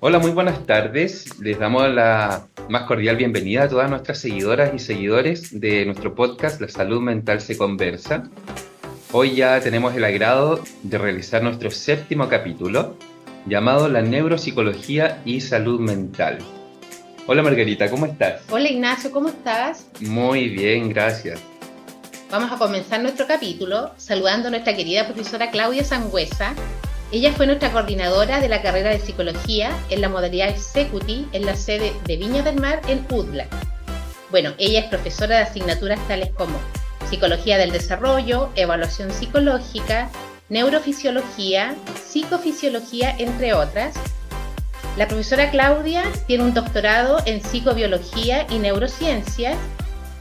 Hola, muy buenas tardes. Les damos la más cordial bienvenida a todas nuestras seguidoras y seguidores de nuestro podcast La Salud Mental se Conversa. Hoy ya tenemos el agrado de realizar nuestro 7º capítulo, llamado La Neuropsicología y Salud Mental. Hola Margarita, ¿cómo estás? Hola Ignacio, ¿cómo estás? Muy bien, gracias. Vamos a comenzar nuestro capítulo saludando a nuestra querida profesora Claudia Sangüesa. Ella fue nuestra coordinadora de la carrera de Psicología en la modalidad Executive en la sede de Viña del Mar en UDLA. Bueno, ella es profesora de asignaturas tales como Psicología del Desarrollo, Evaluación Psicológica, Neurofisiología, Psicofisiología, entre otras. La profesora Claudia tiene un doctorado en Psicobiología y Neurociencias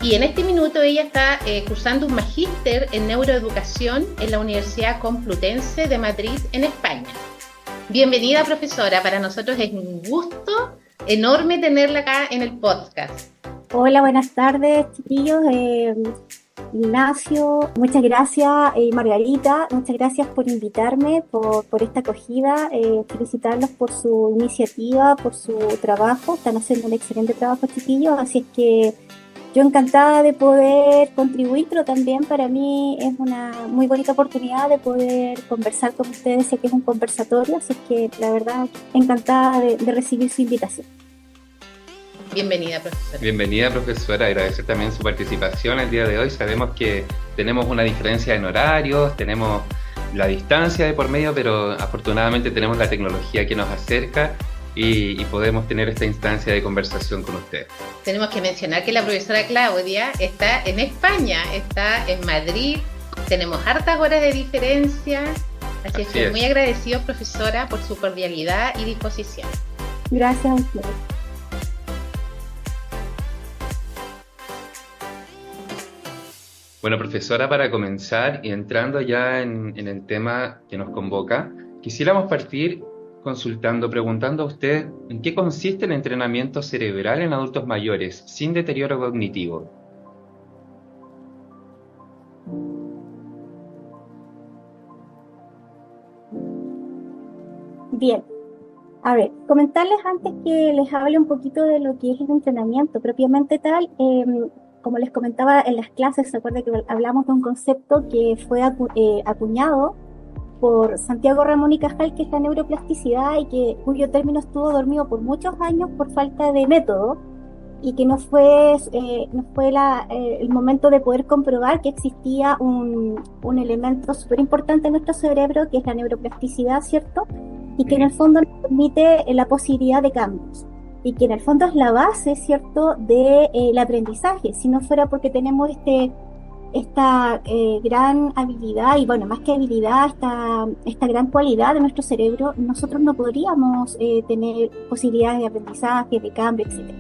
y en este minuto ella está cursando un magíster en Neuroeducación en la Universidad Complutense de Madrid, en España. Bienvenida, profesora. Para nosotros es un gusto enorme tenerla acá en el podcast. Hola, buenas tardes, chiquillos. Ignacio, muchas gracias, Margarita, muchas gracias por invitarme, por esta acogida, felicitarlos por su iniciativa, por su trabajo. Están haciendo un excelente trabajo, chiquillos, así es que yo encantada de poder contribuir, pero también para mí es una muy bonita oportunidad de poder conversar con ustedes. Sé que es un conversatorio, así que la verdad encantada de recibir su invitación. Bienvenida, profesora. Bienvenida, profesora. Agradecer también su participación el día de hoy. Sabemos que tenemos una diferencia en horarios, tenemos la distancia de por medio, pero afortunadamente tenemos la tecnología que nos acerca y podemos tener esta instancia de conversación con usted. Tenemos que mencionar que la profesora Claudia está en España, está en Madrid, tenemos hartas horas de diferencia, así es que estoy muy agradecido, profesora, por su cordialidad y disposición. Gracias a ustedes. Bueno, profesora, para comenzar y entrando ya en el tema que nos convoca, quisiéramos partir preguntando a usted en qué consiste el entrenamiento cerebral en adultos mayores sin deterioro cognitivo. Bien, a ver, comentarles antes que les hable un poquito de lo que es el entrenamiento propiamente tal. Como les comentaba en las clases, se acuerda que hablamos de un concepto que fue acuñado por Santiago Ramón y Cajal, que es la neuroplasticidad, y cuyo término estuvo dormido por muchos años por falta de método, y que no fue el momento de poder comprobar que existía un elemento súper importante en nuestro cerebro, que es la neuroplasticidad, ¿cierto? Y que en el fondo nos permite la posibilidad de cambios, y que en el fondo es la base, ¿cierto?, del aprendizaje. Si no fuera porque tenemos esta gran habilidad, y bueno, más que habilidad, esta gran cualidad de nuestro cerebro, nosotros no podríamos tener posibilidades de aprendizaje, de cambio, etc.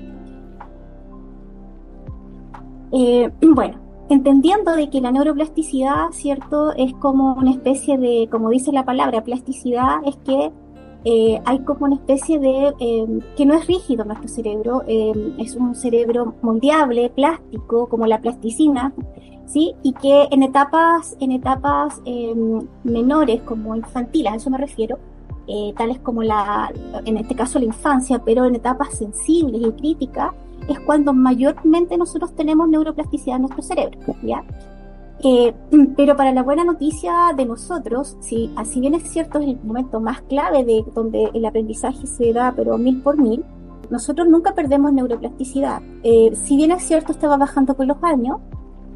Bueno, entendiendo de que la neuroplasticidad, ¿cierto?, es como una especie de, como dice la palabra, plasticidad, es que hay como una especie de, que no es rígido nuestro cerebro, es un cerebro moldeable, plástico, como la plasticina, ¿sí? Y que en etapas menores, como infantiles, a eso me refiero, tales como en este caso la infancia, pero en etapas sensibles y críticas, es cuando mayormente nosotros tenemos neuroplasticidad en nuestro cerebro, ¿ya? Pero para la buena noticia de nosotros, si bien es cierto, es el momento más clave de donde el aprendizaje se da, pero 1000 por 1000, nosotros nunca perdemos neuroplasticidad. Si bien es cierto, esta va bajando con los años,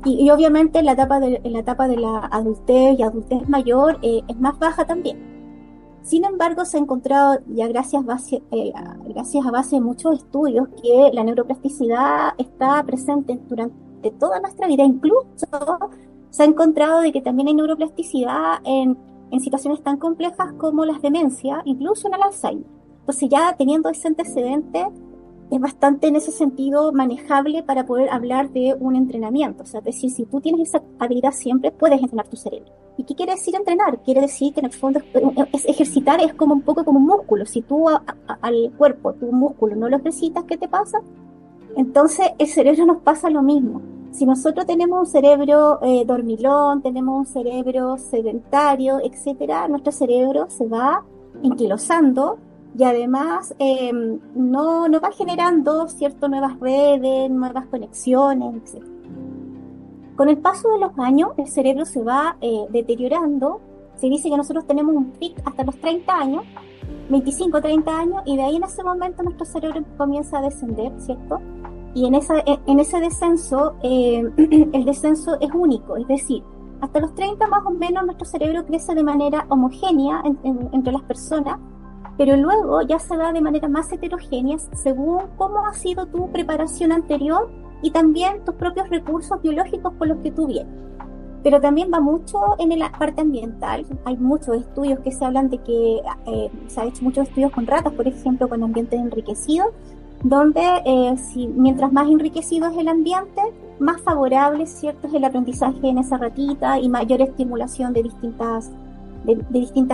y obviamente en la etapa de la adultez y adultez mayor es más baja también. Sin embargo, se ha encontrado ya gracias a base de muchos estudios que la neuroplasticidad está presente durante toda nuestra vida. Incluso se ha encontrado de que también hay neuroplasticidad en situaciones tan complejas como las demencias, incluso en el Alzheimer. Entonces, ya teniendo ese antecedente, es bastante en ese sentido manejable para poder hablar de un entrenamiento. O sea, es decir, si tú tienes esa habilidad siempre, puedes entrenar tu cerebro. ¿Y qué quiere decir entrenar? Quiere decir que en el fondo ejercitar es como un poco como un músculo. Si tú al cuerpo, tu músculo no lo ejercitas, ¿qué te pasa? Entonces el cerebro nos pasa lo mismo. Si nosotros tenemos un cerebro dormilón, tenemos un cerebro sedentario, etcétera, nuestro cerebro se va enquilosando y además no va generando, ¿cierto?, nuevas redes, nuevas conexiones, etc. Con el paso de los años, el cerebro se va deteriorando. Se dice que nosotros tenemos un pic hasta los 30 años, 25, 30 años, y de ahí en ese momento nuestro cerebro comienza a descender, ¿cierto? Y en ese descenso, el descenso es único, es decir, hasta los 30 más o menos nuestro cerebro crece de manera homogénea entre las personas, pero luego ya se da de manera más heterogénea según cómo ha sido tu preparación anterior y también tus propios recursos biológicos por los que tú vienes. Pero también va mucho en la parte ambiental. Hay muchos estudios que se hablan de que se ha hecho muchos estudios con ratas, por ejemplo, con ambientes enriquecidos, donde mientras más enriquecido es el ambiente, más favorable, ¿cierto?, es el aprendizaje en esa ratita y mayor estimulación de distintas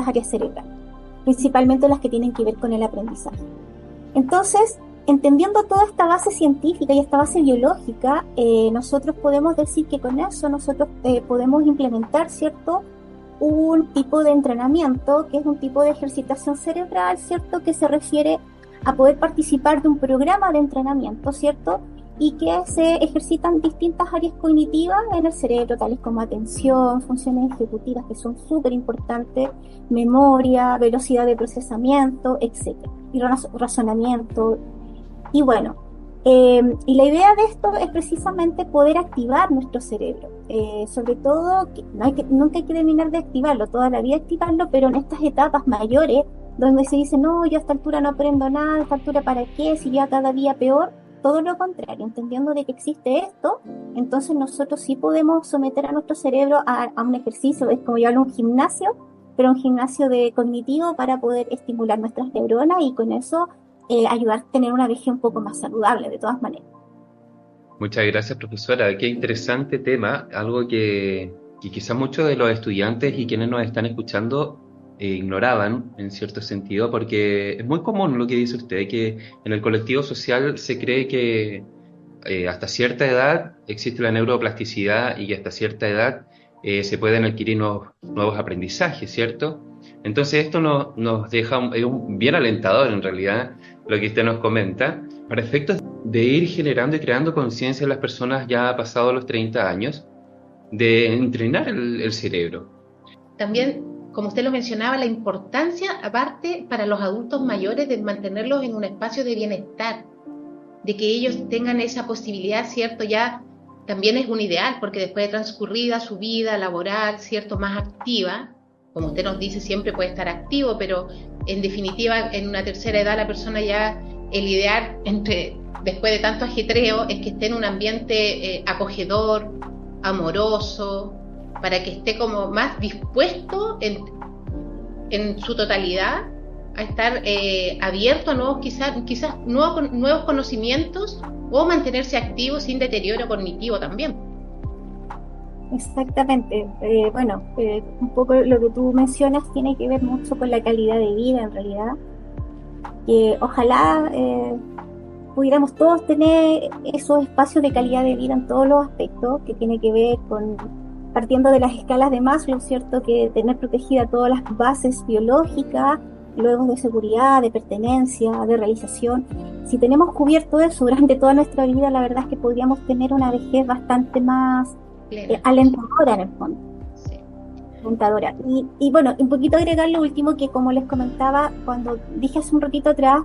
áreas cerebrales, principalmente las que tienen que ver con el aprendizaje. Entonces, entendiendo toda esta base científica y esta base biológica, nosotros podemos decir que con eso nosotros podemos implementar, ¿cierto?, un tipo de entrenamiento, que es un tipo de ejercitación cerebral, ¿cierto?, que se refiere a poder participar de un programa de entrenamiento, ¿cierto?, y que se ejercitan distintas áreas cognitivas en el cerebro, tales como atención, funciones ejecutivas que son súper importantes, memoria, velocidad de procesamiento, etc. Y razonamiento. Y bueno, y la idea de esto es precisamente poder activar nuestro cerebro. Sobre todo, nunca hay que terminar de activarlo, toda la vida activarlo, pero en estas etapas mayores, donde se dice, no, yo a esta altura no aprendo nada, a esta altura para qué, si ya cada día peor, todo lo contrario, entendiendo de que existe esto, entonces nosotros sí podemos someter a nuestro cerebro a un ejercicio, es como yo hablo un gimnasio, pero un gimnasio cognitivo para poder estimular nuestras neuronas y con eso ayudar a tener una vejez un poco más saludable, de todas maneras. Muchas gracias, profesora. Qué interesante tema, algo que quizás muchos de los estudiantes y quienes nos están escuchando ignoraban en cierto sentido, porque es muy común lo que dice usted, que en el colectivo social se cree que hasta cierta edad existe la neuroplasticidad y que hasta cierta edad se pueden adquirir nuevos aprendizajes, ¿cierto? Entonces esto nos deja bien alentador en realidad lo que usted nos comenta, para efectos de ir generando y creando conciencia en las personas ya pasados los 30 años, de entrenar el cerebro. También, como usted lo mencionaba, la importancia, aparte, para los adultos mayores de mantenerlos en un espacio de bienestar, de que ellos tengan esa posibilidad, ¿cierto? Ya también es un ideal, porque después de transcurrida su vida laboral, ¿cierto?, más activa, como usted nos dice, siempre puede estar activo, pero en definitiva, en una tercera edad, la persona ya, el ideal, después de tanto ajetreo, es que esté en un ambiente acogedor, amoroso, para que esté como más dispuesto en su totalidad a estar abierto a nuevos, quizás nuevos conocimientos, o mantenerse activo sin deterioro cognitivo también. Exactamente. Un poco lo que tú mencionas tiene que ver mucho con la calidad de vida, en realidad. Ojalá pudiéramos todos tener esos espacios de calidad de vida en todos los aspectos, que tiene que ver con, partiendo de las escalas de Maslow, ¿cierto?, que tener protegida todas las bases biológicas, luego de seguridad, de pertenencia, de realización. Si tenemos cubierto eso durante toda nuestra vida, la verdad es que podríamos tener una vejez bastante más alentadora en el fondo. Sí. Alentadora. Y bueno, un poquito agregar lo último, que como les comentaba cuando dije hace un ratito atrás,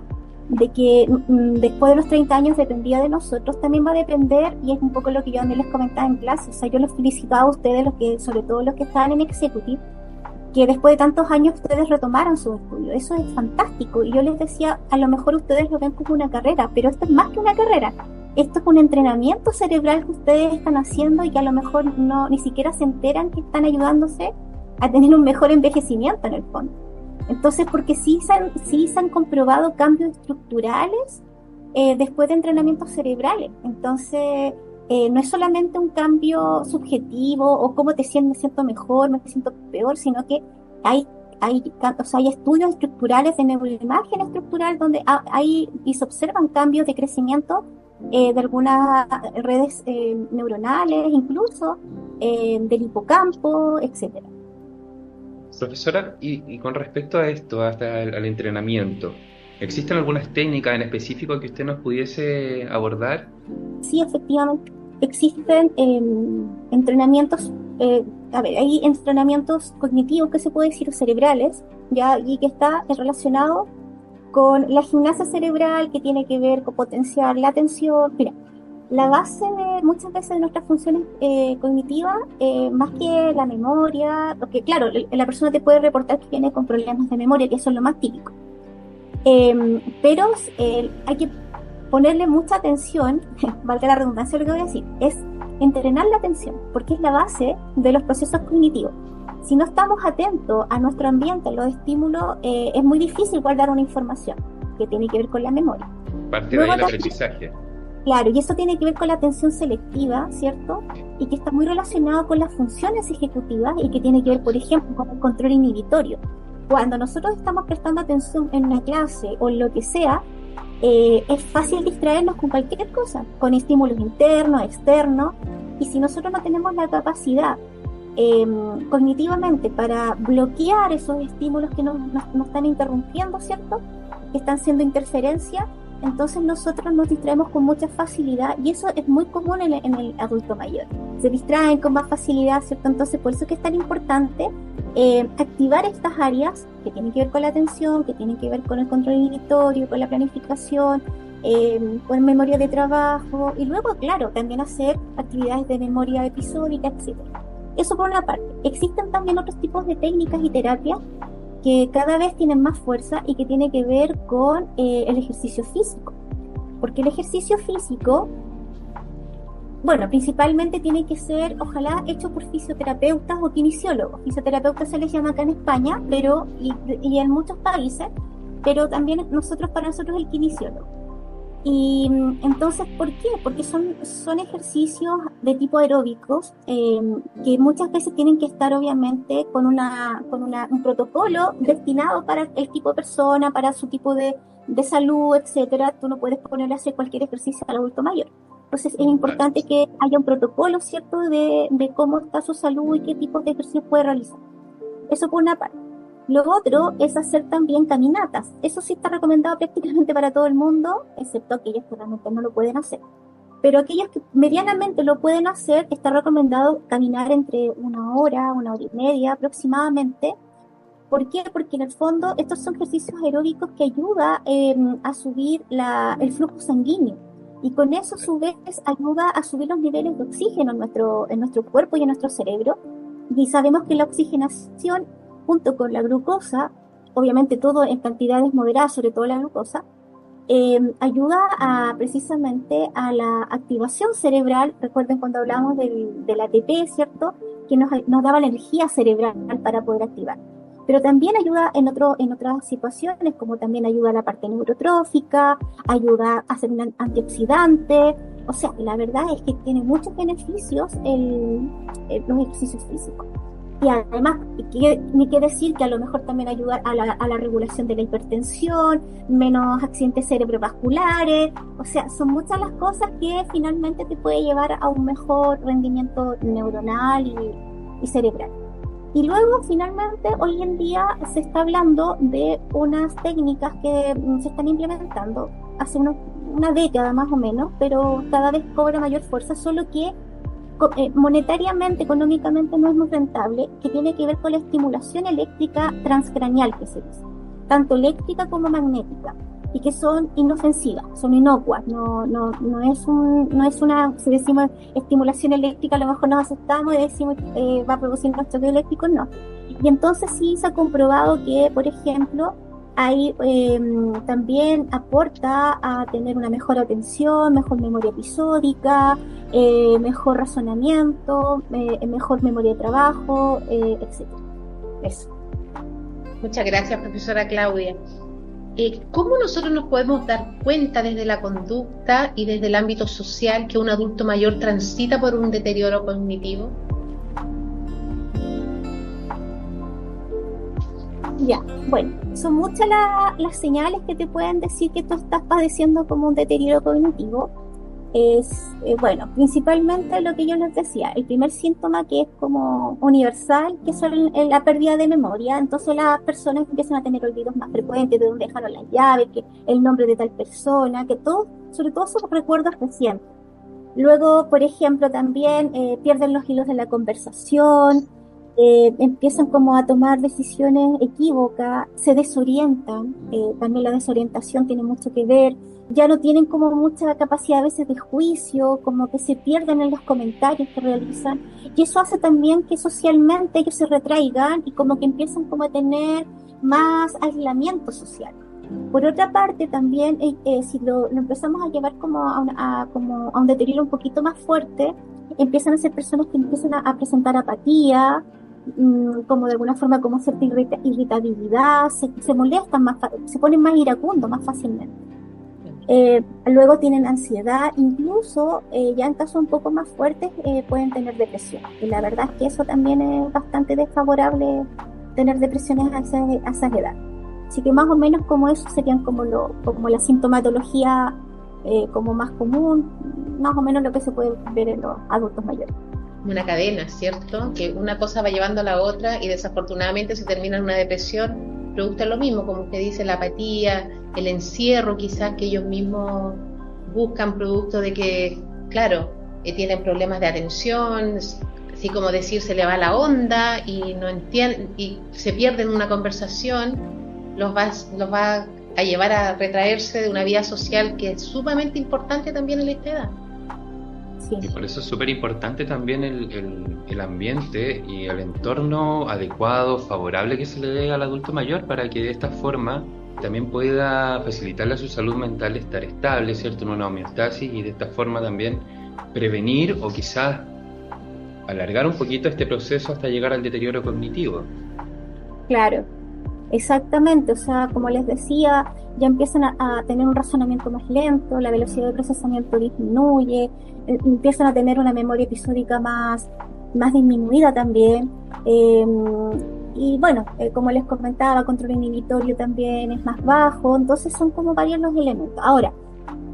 de que después de los 30 años dependía de nosotros, también va a depender, y es un poco lo que yo también les comentaba en clase. O sea, yo les felicitaba a ustedes, sobre todo los que estaban en Executive, que después de tantos años ustedes retomaron su estudio. Eso es fantástico. Y yo les decía, a lo mejor ustedes lo ven como una carrera, pero esto es más que una carrera. Esto es un entrenamiento cerebral que ustedes están haciendo y que a lo mejor ni siquiera se enteran que están ayudándose a tener un mejor envejecimiento en el fondo. Entonces, porque sí se han comprobado cambios estructurales después de entrenamientos cerebrales. Entonces, no es solamente un cambio subjetivo o cómo me siento mejor, me siento peor, sino que hay estudios estructurales de neuroimagen estructural donde hay y se observan cambios de crecimiento de algunas redes neuronales, incluso del hipocampo, etcétera. Profesora, y con respecto a esto, hasta al entrenamiento, ¿Existen algunas técnicas en específico que usted nos pudiese abordar? Sí, efectivamente, existen entrenamientos, hay entrenamientos cognitivos que se puede decir, o cerebrales, ya, y que está relacionado con la gimnasia cerebral, que tiene que ver con potenciar la atención. Mira, la base de muchas veces de nuestras funciones cognitivas, más que la memoria, porque claro, la persona te puede reportar que viene con problemas de memoria, que eso es lo más típico. Pero hay que ponerle mucha atención, valga la redundancia lo que voy a decir, es entrenar la atención, porque es la base de los procesos cognitivos. Si no estamos atentos a nuestro ambiente, a los estímulos, es muy difícil guardar una información que tiene que ver con la memoria. Parte de ahí el aprendizaje. Claro, y eso tiene que ver con la atención selectiva, ¿cierto? Y que está muy relacionado con las funciones ejecutivas y que tiene que ver, por ejemplo, con el control inhibitorio. Cuando nosotros estamos prestando atención en una clase o en lo que sea, es fácil distraernos con cualquier cosa, con estímulos internos, externos, y si nosotros no tenemos la capacidad cognitivamente para bloquear esos estímulos que nos están interrumpiendo, ¿cierto? Que están siendo interferencia, entonces nosotros nos distraemos con mucha facilidad, y eso es muy común en el adulto mayor. Se distraen con más facilidad, ¿cierto? Entonces por eso es que es tan importante activar estas áreas que tienen que ver con la atención, que tienen que ver con el control inhibitorio, con la planificación, con memoria de trabajo, y luego, claro, también hacer actividades de memoria episódica, etc. Eso por una parte. Existen también otros tipos de técnicas y terapias que cada vez tienen más fuerza y que tiene que ver con el ejercicio físico. Porque el ejercicio físico, bueno, principalmente tiene que ser, ojalá, hecho por fisioterapeutas o kinesiólogos. Fisioterapeutas se les llama acá en España, pero y en muchos países, pero también para nosotros el kinesiólogo. Y entonces, ¿por qué? Porque son ejercicios de tipo aeróbicos que muchas veces tienen que estar obviamente con un protocolo destinado para el tipo de persona, para su tipo de salud, etcétera. Tú no puedes ponerle a hacer cualquier ejercicio al adulto mayor. Entonces es importante que haya un protocolo, ¿cierto?, de cómo está su salud y qué tipo de ejercicio puede realizar. Eso por una parte. Lo otro es hacer también caminatas. Eso sí está recomendado prácticamente para todo el mundo, excepto aquellos que realmente no lo pueden hacer. Pero aquellos que medianamente lo pueden hacer, está recomendado caminar entre una hora y media aproximadamente. ¿Por qué? Porque en el fondo estos son ejercicios aeróbicos que ayudan a subir el flujo sanguíneo. Y con eso, a su vez, ayuda a subir los niveles de oxígeno en nuestro cuerpo y en nuestro cerebro. Y sabemos que la oxigenación, junto con la glucosa, obviamente todo en cantidades moderadas, sobre todo la glucosa, ayuda precisamente a la activación cerebral. Recuerden cuando hablamos del ATP, ¿cierto?, que nos daba la energía cerebral para poder activar. Pero también ayuda en otras situaciones, como también ayuda a la parte neurotrófica, ayuda a ser un antioxidante. O sea, la verdad es que tiene muchos beneficios los ejercicios físicos. Y además, ni que decir que a lo mejor también ayuda a la regulación de la hipertensión, menos accidentes cerebrovasculares. O sea, son muchas las cosas que finalmente te puede llevar a un mejor rendimiento neuronal y cerebral. Y luego, finalmente, hoy en día se está hablando de unas técnicas que se están implementando hace una década más o menos, pero cada vez cobra mayor fuerza, solo que monetariamente, económicamente no es muy rentable, que tiene que ver con la estimulación eléctrica transcraneal, que se dice, tanto eléctrica como magnética, y que son inofensivas, son inocuas, no es una, si decimos estimulación eléctrica, a lo mejor nos asustamos y decimos va a producir un choque eléctrico, no. Y entonces sí se ha comprobado que, por ejemplo, ahí también aporta a tener una mejor atención, mejor memoria episódica, mejor razonamiento, mejor memoria de trabajo, etc. Eso. Muchas gracias, profesora Claudia. ¿Cómo nosotros nos podemos dar cuenta desde la conducta y desde el ámbito social que un adulto mayor transita por un deterioro cognitivo? Ya, bueno, son muchas las señales que te pueden decir que tú estás padeciendo como un deterioro cognitivo. bueno, principalmente lo que yo les decía, el primer síntoma que es como universal, que es la pérdida de memoria. Entonces las personas empiezan a tener olvidos más frecuentes, de dónde dejaron las llaves, que el nombre de tal persona, que todo, sobre todo sus recuerdos recientes. Luego, por ejemplo, también pierden los hilos de la conversación, empiezan como a tomar decisiones equívocas, se desorientan, también la desorientación tiene mucho que ver, ya no tienen como mucha capacidad a veces de juicio, como que se pierden en los comentarios que realizan, y eso hace también que socialmente ellos se retraigan y como que empiezan como a tener más aislamiento social. Por otra parte, también, si lo empezamos a llevar como como a un deterioro un poquito más fuerte, empiezan a ser personas que empiezan a presentar apatía, como de alguna forma como cierta irritabilidad, se molestan más, se ponen más iracundos más fácilmente. Luego tienen ansiedad, incluso ya en casos un poco más fuertes pueden tener depresión. Y la verdad es que eso también es bastante desfavorable, tener depresiones a esas edades. Así que más o menos como eso serían como la sintomatología como más común, más o menos lo que se puede ver en los adultos mayores. Una cadena, ¿cierto? Que una cosa va llevando a la otra y desafortunadamente se termina en una depresión, producto de lo mismo, como usted dice, la apatía, el encierro quizás que ellos mismos buscan, producto de que, claro, tienen problemas de atención, así como decir, se le va la onda y no entienden y se pierden una conversación, los va a llevar a retraerse de una vida social que es sumamente importante también en esta edad. Sí. Y por eso es súper importante también el ambiente y el entorno adecuado, favorable que se le dé al adulto mayor, para que de esta forma también pueda facilitarle a su salud mental estar estable, ¿cierto? En una homeostasis, y de esta forma también prevenir o quizás alargar un poquito este proceso hasta llegar al deterioro cognitivo. Claro, exactamente. O sea, como les decía, ya empiezan a tener un razonamiento más lento, la velocidad de procesamiento disminuye, empiezan a tener una memoria episódica más disminuida también. Y bueno, como les comentaba, control inhibitorio también es más bajo. Entonces son como varios los elementos. Ahora,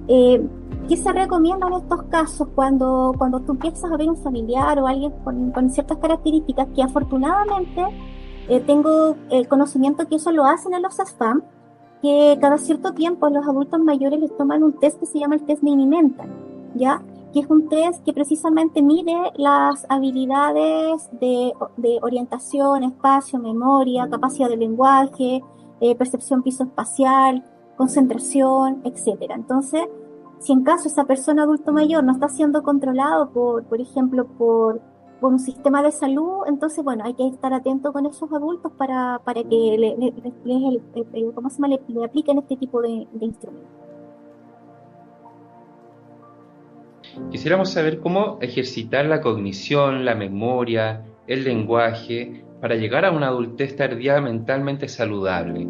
¿qué se recomienda en estos casos cuando tú empiezas a ver un familiar o alguien con ciertas características que afortunadamente tengo conocimiento que eso lo hacen en los ASFAM, que cada cierto tiempo a los adultos mayores les toman un test que se llama el test Mini-Mental, ¿ya? Que es un test que precisamente mide las habilidades de orientación, espacio, memoria, capacidad de lenguaje, percepción visoespacial, concentración, etcétera. Entonces, si en caso esa persona adulto mayor no está siendo controlado por ejemplo, por un sistema de salud, entonces, bueno, hay que estar atento con esos adultos para que le apliquen este tipo de instrumentos. Quisiéramos saber cómo ejercitar la cognición, la memoria, el lenguaje, para llegar a una adultez tardía mentalmente saludable.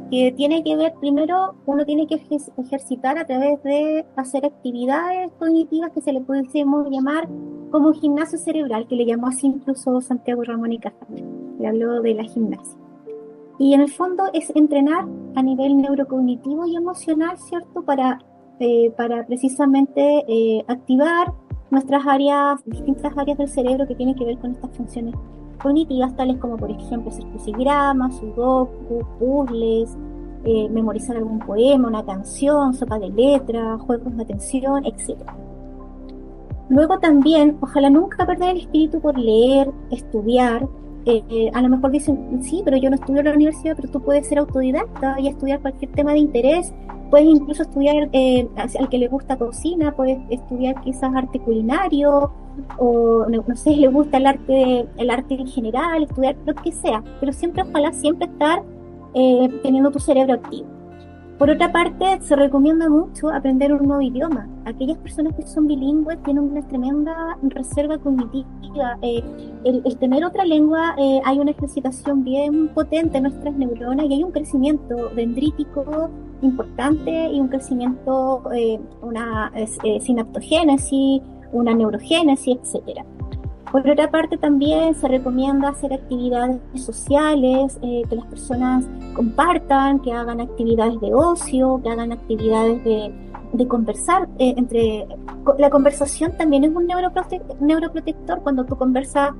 Que tiene que ver, primero, uno tiene que ejercitar a través de hacer actividades cognitivas que se le pudiésemos llamar como gimnasio cerebral, que le llamó así incluso Santiago Ramón y Cajal, le habló de la gimnasia. Y en el fondo es entrenar a nivel neurocognitivo y emocional, ¿cierto? Para precisamente activar distintas áreas del cerebro que tienen que ver con estas funciones cognitivas, tales como, por ejemplo, hacer crucigramas, sudoku, puzzles, memorizar algún poema, una canción, sopa de letras, juegos de atención, etc. Luego también, ojalá nunca perder el espíritu por leer, estudiar. A lo mejor dicen, sí, pero yo no estudio en la universidad, pero tú puedes ser autodidacta y estudiar cualquier tema de interés. Puedes incluso estudiar, al que le gusta cocina, puedes estudiar quizás arte culinario, o no sé, le gusta el arte en general, estudiar lo que sea, pero siempre, ojalá siempre estar teniendo tu cerebro activo. Por otra parte, se recomienda mucho aprender un nuevo idioma. Aquellas personas que son bilingües tienen una tremenda reserva cognitiva. El tener otra lengua, hay una ejercitación bien potente en nuestras neuronas y hay un crecimiento dendrítico importante y un crecimiento, una sinaptogénesis, una neurogénesis, etcétera. Por otra parte, también se recomienda hacer actividades sociales, que las personas compartan, que hagan actividades de ocio, que hagan actividades de conversar. La conversación también es un neuroprotector cuando tú conversas,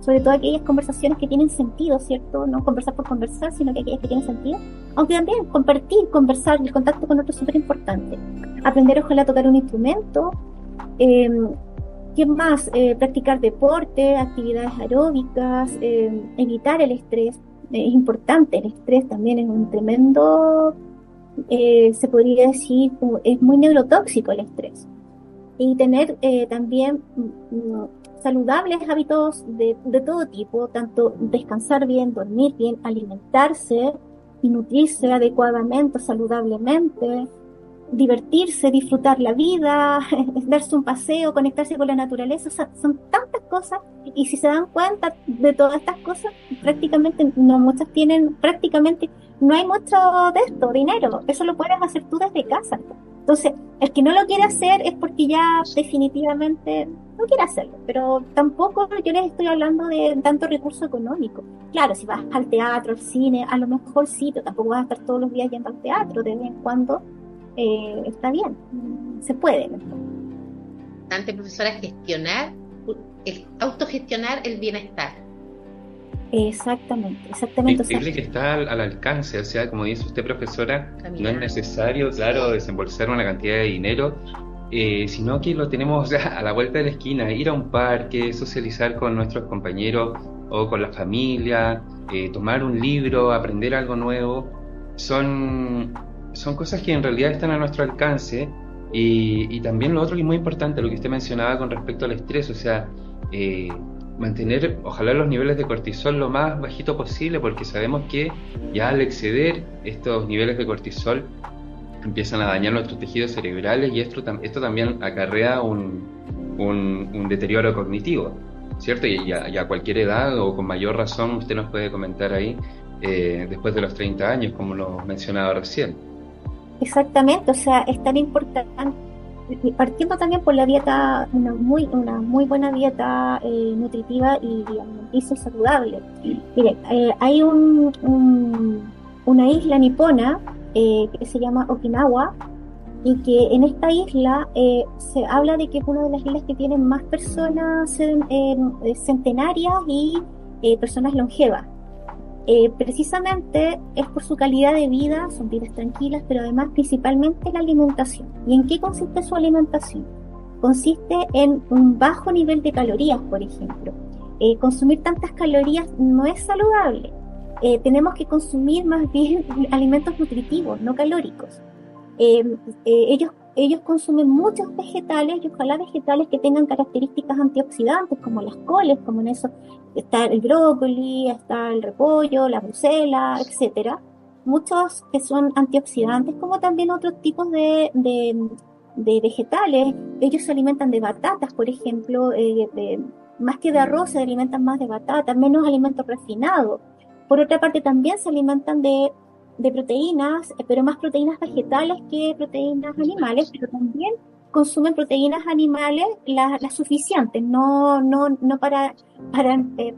sobre todo aquellas conversaciones que tienen sentido, ¿cierto? No conversar por conversar, sino que aquellas que tienen sentido. Aunque también compartir, conversar, el contacto con otros es súper importante. Aprender, ojalá, a tocar un instrumento. ¿Qué más? Practicar deporte, actividades aeróbicas, evitar el estrés. Es importante, el estrés también es un tremendo, se podría decir, es muy neurotóxico el estrés. Y tener también saludables hábitos de todo tipo, tanto descansar bien, dormir bien, alimentarse y nutrirse adecuadamente, saludablemente, divertirse, disfrutar la vida, darse un paseo, conectarse con la naturaleza. O sea, son tantas cosas, y si se dan cuenta de todas estas cosas, prácticamente no hay mucho de esto, dinero. Eso lo puedes hacer tú desde casa. Entonces, el que no lo quiere hacer es porque ya definitivamente no quiere hacerlo, pero tampoco yo les estoy hablando de tanto recurso económico. Claro, si vas al teatro, al cine, a lo mejor sí, pero tampoco vas a estar todos los días yendo al teatro, de vez en cuando. Está bien, se puede. Importante, profesora, autogestionar el bienestar. Exactamente. Increíble que está al alcance, o sea, como dice usted, profesora, no es necesario, claro, desembolsar una cantidad de dinero, sino que lo tenemos a la vuelta de la esquina, ir a un parque, socializar con nuestros compañeros o con la familia, tomar un libro, aprender algo nuevo. Son cosas que en realidad están a nuestro alcance, y también lo otro que es muy importante, lo que usted mencionaba con respecto al estrés, o sea, mantener, ojalá, los niveles de cortisol lo más bajito posible, porque sabemos que ya al exceder estos niveles de cortisol empiezan a dañar nuestros tejidos cerebrales, y esto también acarrea un deterioro cognitivo, ¿cierto? Y a cualquier edad, o con mayor razón, usted nos puede comentar ahí, después de los 30 años, como lo mencionaba recién. Exactamente, o sea, es tan importante, partiendo también por la dieta, una muy buena dieta nutritiva y alimenticia y saludable. Miren, hay una isla nipona que se llama Okinawa, y que en esta isla se habla de que es una de las islas que tienen más personas centenarias y personas longevas. Precisamente es por su calidad de vida, son vidas tranquilas, pero además principalmente la alimentación. ¿Y en qué consiste su alimentación? Consiste en un bajo nivel de calorías, por ejemplo. Consumir tantas calorías no es saludable. Tenemos que consumir más bien alimentos nutritivos, no calóricos. Ellos consumen muchos vegetales, y ojalá vegetales que tengan características antioxidantes, como las coles, como en eso está el brócoli, está el repollo, la brucela, etcétera. Muchos que son antioxidantes, como también otros tipos de vegetales. Ellos se alimentan de batatas, por ejemplo, más que de arroz, se alimentan más de batatas, menos alimentos refinados. Por otra parte, también se alimentan de proteínas, pero más proteínas vegetales que proteínas animales, pero también consumen proteínas animales las suficientes, no para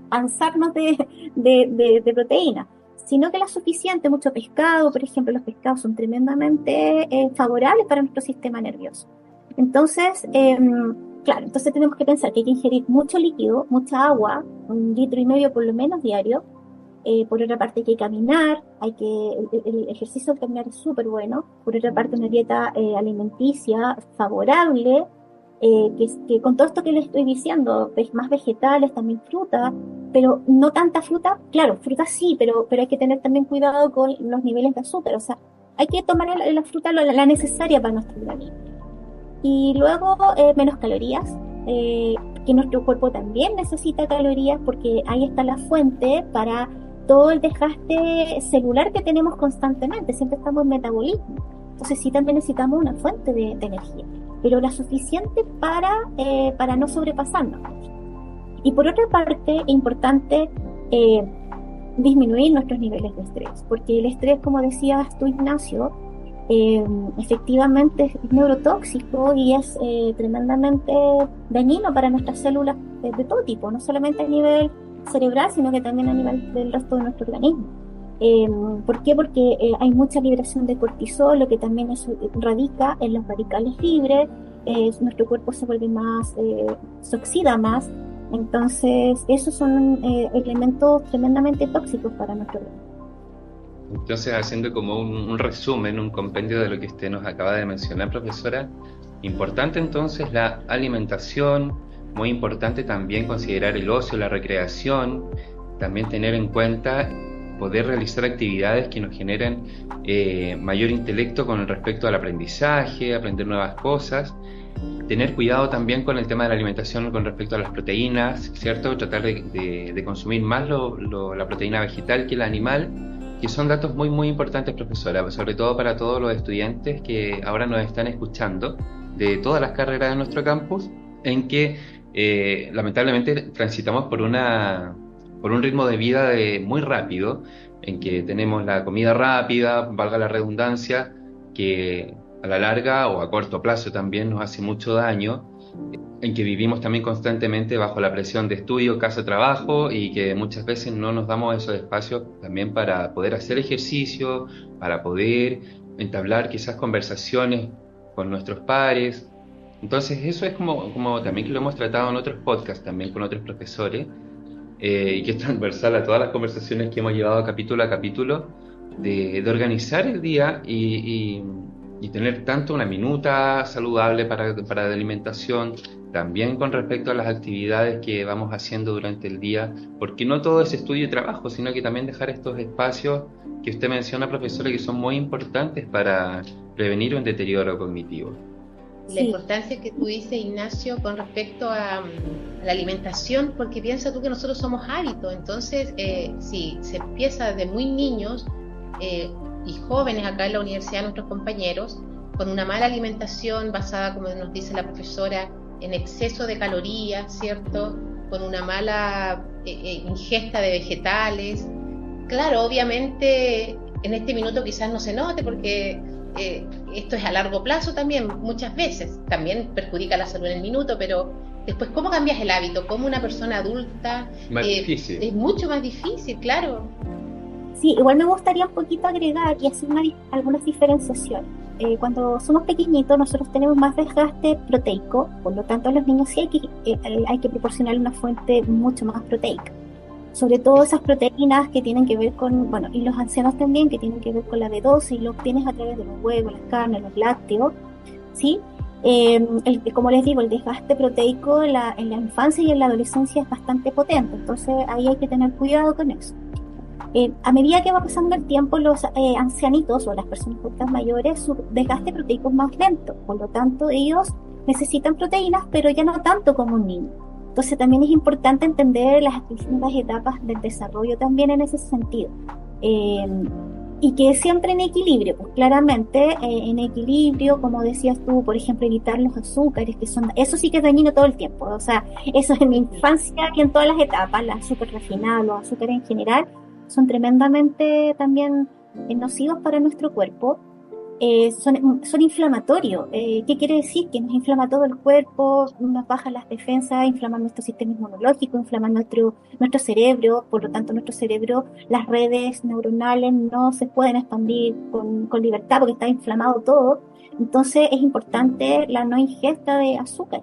panzarnos de proteínas, sino que las suficientes. Mucho pescado, por ejemplo, los pescados son tremendamente favorables para nuestro sistema nervioso. Entonces, claro, entonces tenemos que pensar que hay que ingerir mucho líquido, mucha agua, 1,5 litros por lo menos diario. Por otra parte, hay que caminar, el ejercicio de caminar es súper bueno. Por otra parte, una dieta alimenticia favorable, que con todo esto que les estoy diciendo, más vegetales, también fruta, pero no tanta fruta. Claro, fruta sí, pero hay que tener también cuidado con los niveles de azúcar. O sea, hay que tomar la fruta la necesaria para nuestro organismo. Y luego, menos calorías, que nuestro cuerpo también necesita calorías, porque ahí está la fuente para todo el desgaste celular que tenemos constantemente. Siempre estamos en metabolismo, entonces sí, también necesitamos una fuente de energía, pero la suficiente para no sobrepasarnos. Y por otra parte, es importante disminuir nuestros niveles de estrés, porque el estrés, como decías tú, Ignacio, efectivamente es neurotóxico y es tremendamente dañino para nuestras células de todo tipo, no solamente a nivel cerebral, sino que también a nivel del resto de nuestro organismo. ¿Por qué? Porque hay mucha liberación de cortisol, lo que también radica en los radicales libres, nuestro cuerpo se vuelve más, se oxida más, entonces esos son elementos tremendamente tóxicos para nuestro organismo. Entonces, haciendo como un resumen, un compendio de lo que usted nos acaba de mencionar, profesora, importante entonces la alimentación, muy importante también considerar el ocio, la recreación, también tener en cuenta poder realizar actividades que nos generen mayor intelecto con respecto al aprendizaje, aprender nuevas cosas, tener cuidado también con el tema de la alimentación con respecto a las proteínas, ¿cierto? Tratar de consumir más la proteína vegetal que la animal, que son datos muy muy importantes, profesora, sobre todo para todos los estudiantes que ahora nos están escuchando de todas las carreras de nuestro campus, en que lamentablemente transitamos por un ritmo de vida muy rápido, en que tenemos la comida rápida, valga la redundancia, que a la larga o a corto plazo también nos hace mucho daño, en que vivimos también constantemente bajo la presión de estudio, casa, trabajo, y que muchas veces no nos damos esos espacios también para poder hacer ejercicio, para poder entablar quizás conversaciones con nuestros pares. Entonces eso es como también que lo hemos tratado en otros podcasts también con otros profesores, y que es transversal a todas las conversaciones que hemos llevado capítulo a capítulo, de organizar el día y tener tanto una minuta saludable para la alimentación, también con respecto a las actividades que vamos haciendo durante el día, porque no todo es estudio y trabajo, sino que también dejar estos espacios que usted menciona, profesora, que son muy importantes para prevenir un deterioro cognitivo. La importancia que tú dices, Ignacio, con respecto a la alimentación, porque piensa tú que nosotros somos hábitos, entonces si se empieza desde muy niños y jóvenes acá en la universidad, nuestros compañeros, con una mala alimentación basada, como nos dice la profesora, en exceso de calorías, ¿cierto? Con una mala ingesta de vegetales. Claro, obviamente en este minuto quizás no se note porque esto es a largo plazo también, muchas veces. También perjudica la salud en el minuto, pero después, ¿cómo cambias el hábito? ¿Cómo una persona adulta? Más difícil. Es mucho más difícil, claro. Sí, igual me gustaría un poquito agregar y hacer algunas diferenciaciones. Cuando somos pequeñitos nosotros tenemos más desgaste proteico, por lo tanto a los niños sí hay que proporcionar una fuente mucho más proteica. Sobre todo esas proteínas que tienen que ver con, bueno, y los ancianos también, que tienen que ver con la B12 y lo obtienes a través de los huevos, las carnes, los lácteos, ¿sí? Como les digo, el desgaste proteico en la infancia y en la adolescencia es bastante potente, entonces ahí hay que tener cuidado con eso. A medida que va pasando el tiempo, los ancianitos o las personas adultas mayores, su desgaste proteico es más lento, por lo tanto ellos necesitan proteínas, pero ya no tanto como un niño. Entonces también es importante entender las distintas etapas del desarrollo también en ese sentido. Y que siempre en equilibrio, pues claramente en equilibrio, como decías tú, por ejemplo, evitar los azúcares, eso sí que es dañino todo el tiempo, o sea, eso en mi infancia y en todas las etapas, el azúcar refinado, los azúcares en general, son tremendamente también nocivos para nuestro cuerpo. Son inflamatorios. ¿Qué quiere decir? Que nos inflama todo el cuerpo, nos baja las defensas, inflama nuestro sistema inmunológico, inflama nuestro cerebro, por lo tanto nuestro cerebro, las redes neuronales no se pueden expandir con libertad porque está inflamado todo. Entonces es importante la no ingesta de azúcar,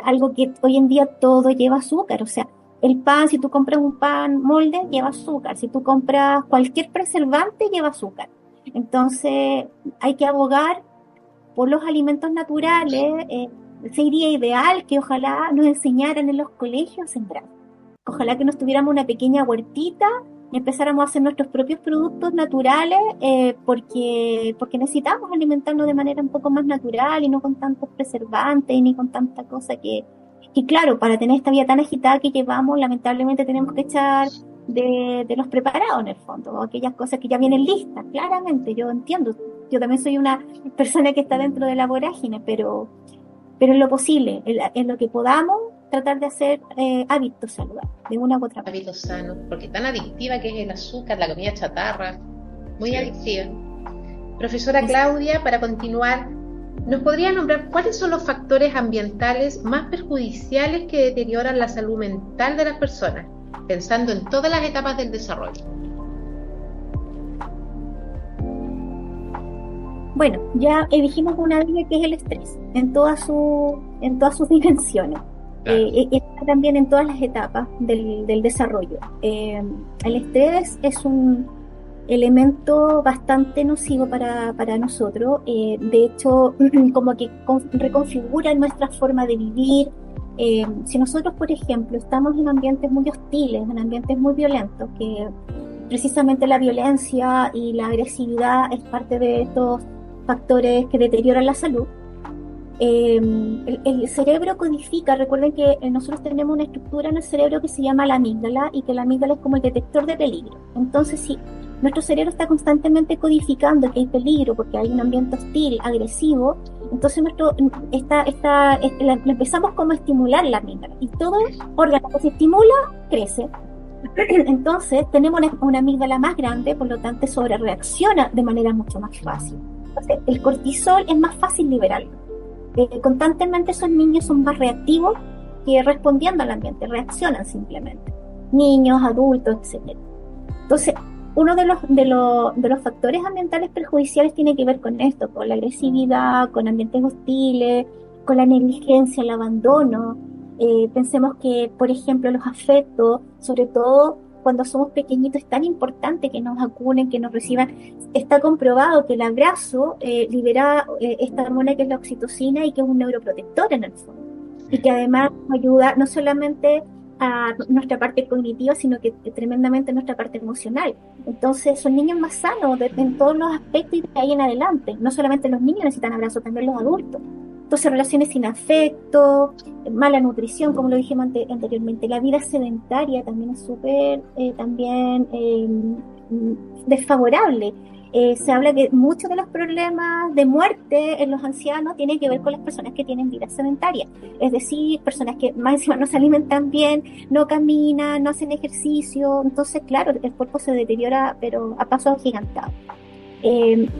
algo que hoy en día todo lleva azúcar, o sea, el pan, si tú compras un pan molde, lleva azúcar, si tú compras cualquier preservante, lleva azúcar. Entonces hay que abogar por los alimentos naturales. Sería ideal que ojalá nos enseñaran en los colegios a sembrar. Ojalá que nos tuviéramos una pequeña huertita y empezáramos a hacer nuestros propios productos naturales, porque necesitamos alimentarnos de manera un poco más natural y no con tantos preservantes ni con tanta cosa que claro, para tener esta vida tan agitada que llevamos, lamentablemente tenemos que echar de los preparados en el fondo, aquellas cosas que ya vienen listas, claramente, yo entiendo, yo también soy una persona que está dentro de la vorágine, pero en lo posible, en lo que podamos, tratar de hacer hábitos saludables, de una u otra manera. Hábitos sanos, porque tan adictiva que es el azúcar, la comida chatarra, muy adictiva. Profesora Claudia, para continuar, ¿nos podría nombrar cuáles son los factores ambientales más perjudiciales que deterioran la salud mental de las personas, pensando en todas las etapas del desarrollo? Bueno, ya dijimos una vez que es el estrés, en todas sus dimensiones. Claro. Está también en todas las etapas del desarrollo. El estrés es un elemento bastante nocivo para nosotros. De hecho, como que reconfigura nuestra forma de vivir. Si nosotros, por ejemplo, estamos en ambientes muy hostiles, en ambientes muy violentos, que precisamente la violencia y la agresividad es parte de estos factores que deterioran la salud. El cerebro codifica, recuerden que nosotros tenemos una estructura en el cerebro que se llama la amígdala, y que la amígdala es como el detector de peligro. Entonces, si nuestro cerebro está constantemente codificando que hay peligro porque hay un ambiente hostil, agresivo, entonces empezamos como a estimular la amígdala, y todo órgano que se estimula crece. Entonces tenemos una amígdala más grande, por lo tanto sobre reacciona de manera mucho más fácil. Entonces, el cortisol es más fácil liberarlo. Constantemente esos niños son más reactivos que respondiendo al ambiente, reaccionan simplemente. Niños, adultos, etc. Entonces, uno de los factores ambientales perjudiciales tiene que ver con esto, con la agresividad, con ambientes hostiles, con la negligencia, el abandono. Pensemos que, por ejemplo, los afectos, sobre todo cuando somos pequeñitos, es tan importante que nos acunen, que nos reciban. Está comprobado que el abrazo libera esta hormona que es la oxitocina, y que es un neuroprotector en el fondo. Y que además nos ayuda no solamente a nuestra parte cognitiva, sino que tremendamente a nuestra parte emocional. Entonces son niños más sanos en todos los aspectos, y de ahí en adelante. No solamente los niños necesitan abrazo, también los adultos. Entonces, relaciones sin afecto, mala nutrición, como lo dijimos anteriormente. La vida sedentaria también es súper desfavorable. Se habla que muchos de los problemas de muerte en los ancianos tienen que ver con las personas que tienen vida sedentaria. Es decir, personas que más encima no se alimentan bien, no caminan, no hacen ejercicio. Entonces, claro, el cuerpo se deteriora, pero a pasos agigantados.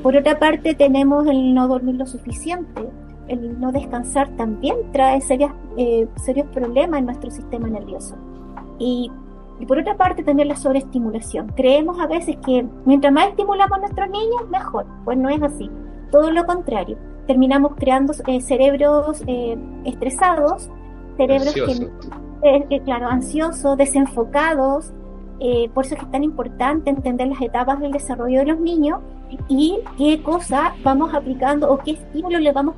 Por otra parte, tenemos el no dormir lo suficiente. El no descansar también trae serios problemas en nuestro sistema nervioso. Y por otra parte también la sobreestimulación. Creemos a veces que mientras más estimulamos a nuestros niños, mejor. Pues no es así. Todo lo contrario. Terminamos creando cerebros estresados, cerebros ansiosos, desenfocados. Por eso es que es tan importante entender las etapas del desarrollo de los niños y qué cosas vamos aplicando o qué estímulos le vamos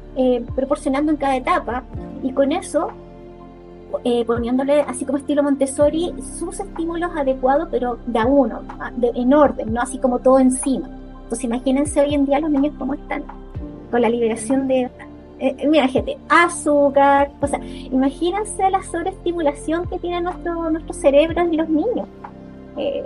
proporcionando en cada etapa, y con eso poniéndole, así como estilo Montessori, sus estímulos adecuados, pero de a uno, en orden, no así como todo encima. Entonces imagínense hoy en día los niños cómo están, con la liberación de mira, gente, azúcar, o sea, imagínense la sobreestimulación que tienen nuestros cerebros y los niños.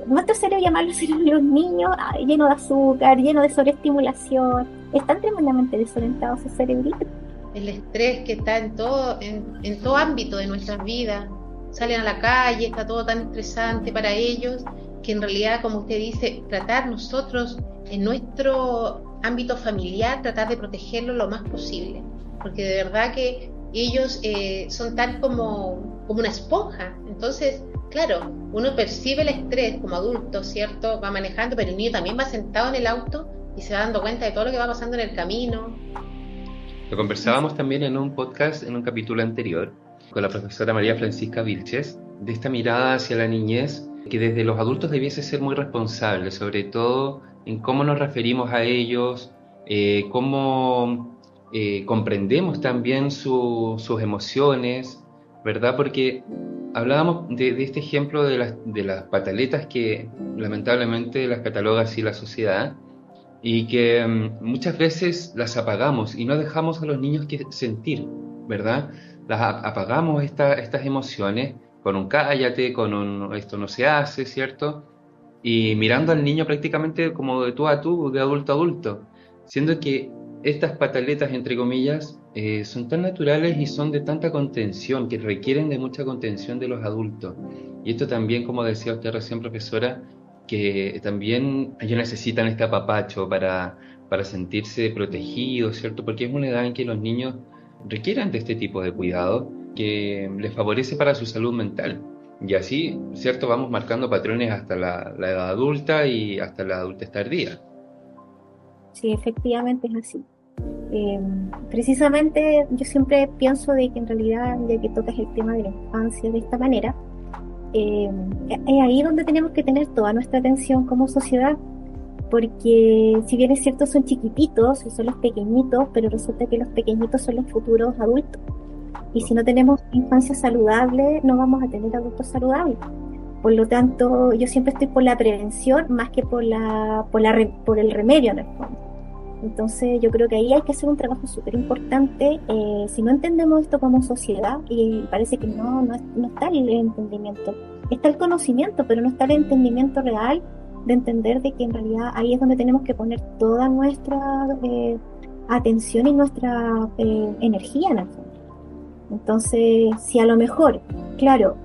Nuestro cerebro, llamarlo cerebro de los niños, lleno de azúcar, lleno de sobreestimulación. Están tremendamente desorientados sus cerebritos. El estrés que está en todo ámbito de nuestras vidas. Salen a la calle, está todo tan estresante para ellos, que en realidad, como usted dice, tratar nosotros en nuestro ámbito familiar, tratar de protegerlo lo más posible. Porque de verdad que ellos son tal como una esponja. Entonces, claro, uno percibe el estrés como adulto, ¿cierto? Va manejando, pero el niño también va sentado en el auto y se va dando cuenta de todo lo que va pasando en el camino. Lo conversábamos también en un podcast, en un capítulo anterior, con la profesora María Francisca Vilches, de esta mirada hacia la niñez, que desde los adultos debiese ser muy responsable, sobre todo en cómo nos referimos a ellos, cómo comprendemos también sus emociones, ¿verdad? Porque hablábamos de este ejemplo de las pataletas que lamentablemente las cataloga así la sociedad, y que muchas veces las apagamos y no dejamos a los niños que sentir, ¿verdad? Las apagamos estas emociones con un cállate, con un esto no se hace, ¿cierto? Y mirando al niño prácticamente como de tú a tú, de adulto a adulto, siendo que estas pataletas, entre comillas, son tan naturales y son de tanta contención, que requieren de mucha contención de los adultos. Y esto también, como decía usted recién, profesora, que también ellos necesitan este apapacho para para sentirse protegidos, ¿cierto? Porque es una edad en que los niños requieran de este tipo de cuidado que les favorece para su salud mental. Y así, ¿cierto? Vamos marcando patrones hasta la edad adulta y hasta la adultez tardía. Sí, efectivamente es así. Precisamente yo siempre pienso de que en realidad, ya que tocas el tema de la infancia de esta manera, es ahí donde tenemos que tener toda nuestra atención como sociedad, porque si bien es cierto son chiquititos, son los pequeñitos, pero resulta que los pequeñitos son los futuros adultos. Y si no tenemos infancia saludable, no vamos a tener adultos saludables. Por lo tanto, yo siempre estoy por la prevención más que por el remedio en el fondo. Entonces, yo creo que ahí hay que hacer un trabajo súper importante. Si no entendemos esto como sociedad, y parece que no está el entendimiento, está el conocimiento, pero no está el entendimiento real de entender de que en realidad ahí es donde tenemos que poner toda nuestra atención y nuestra energía en el fondo. Entonces, si a lo mejor, claro,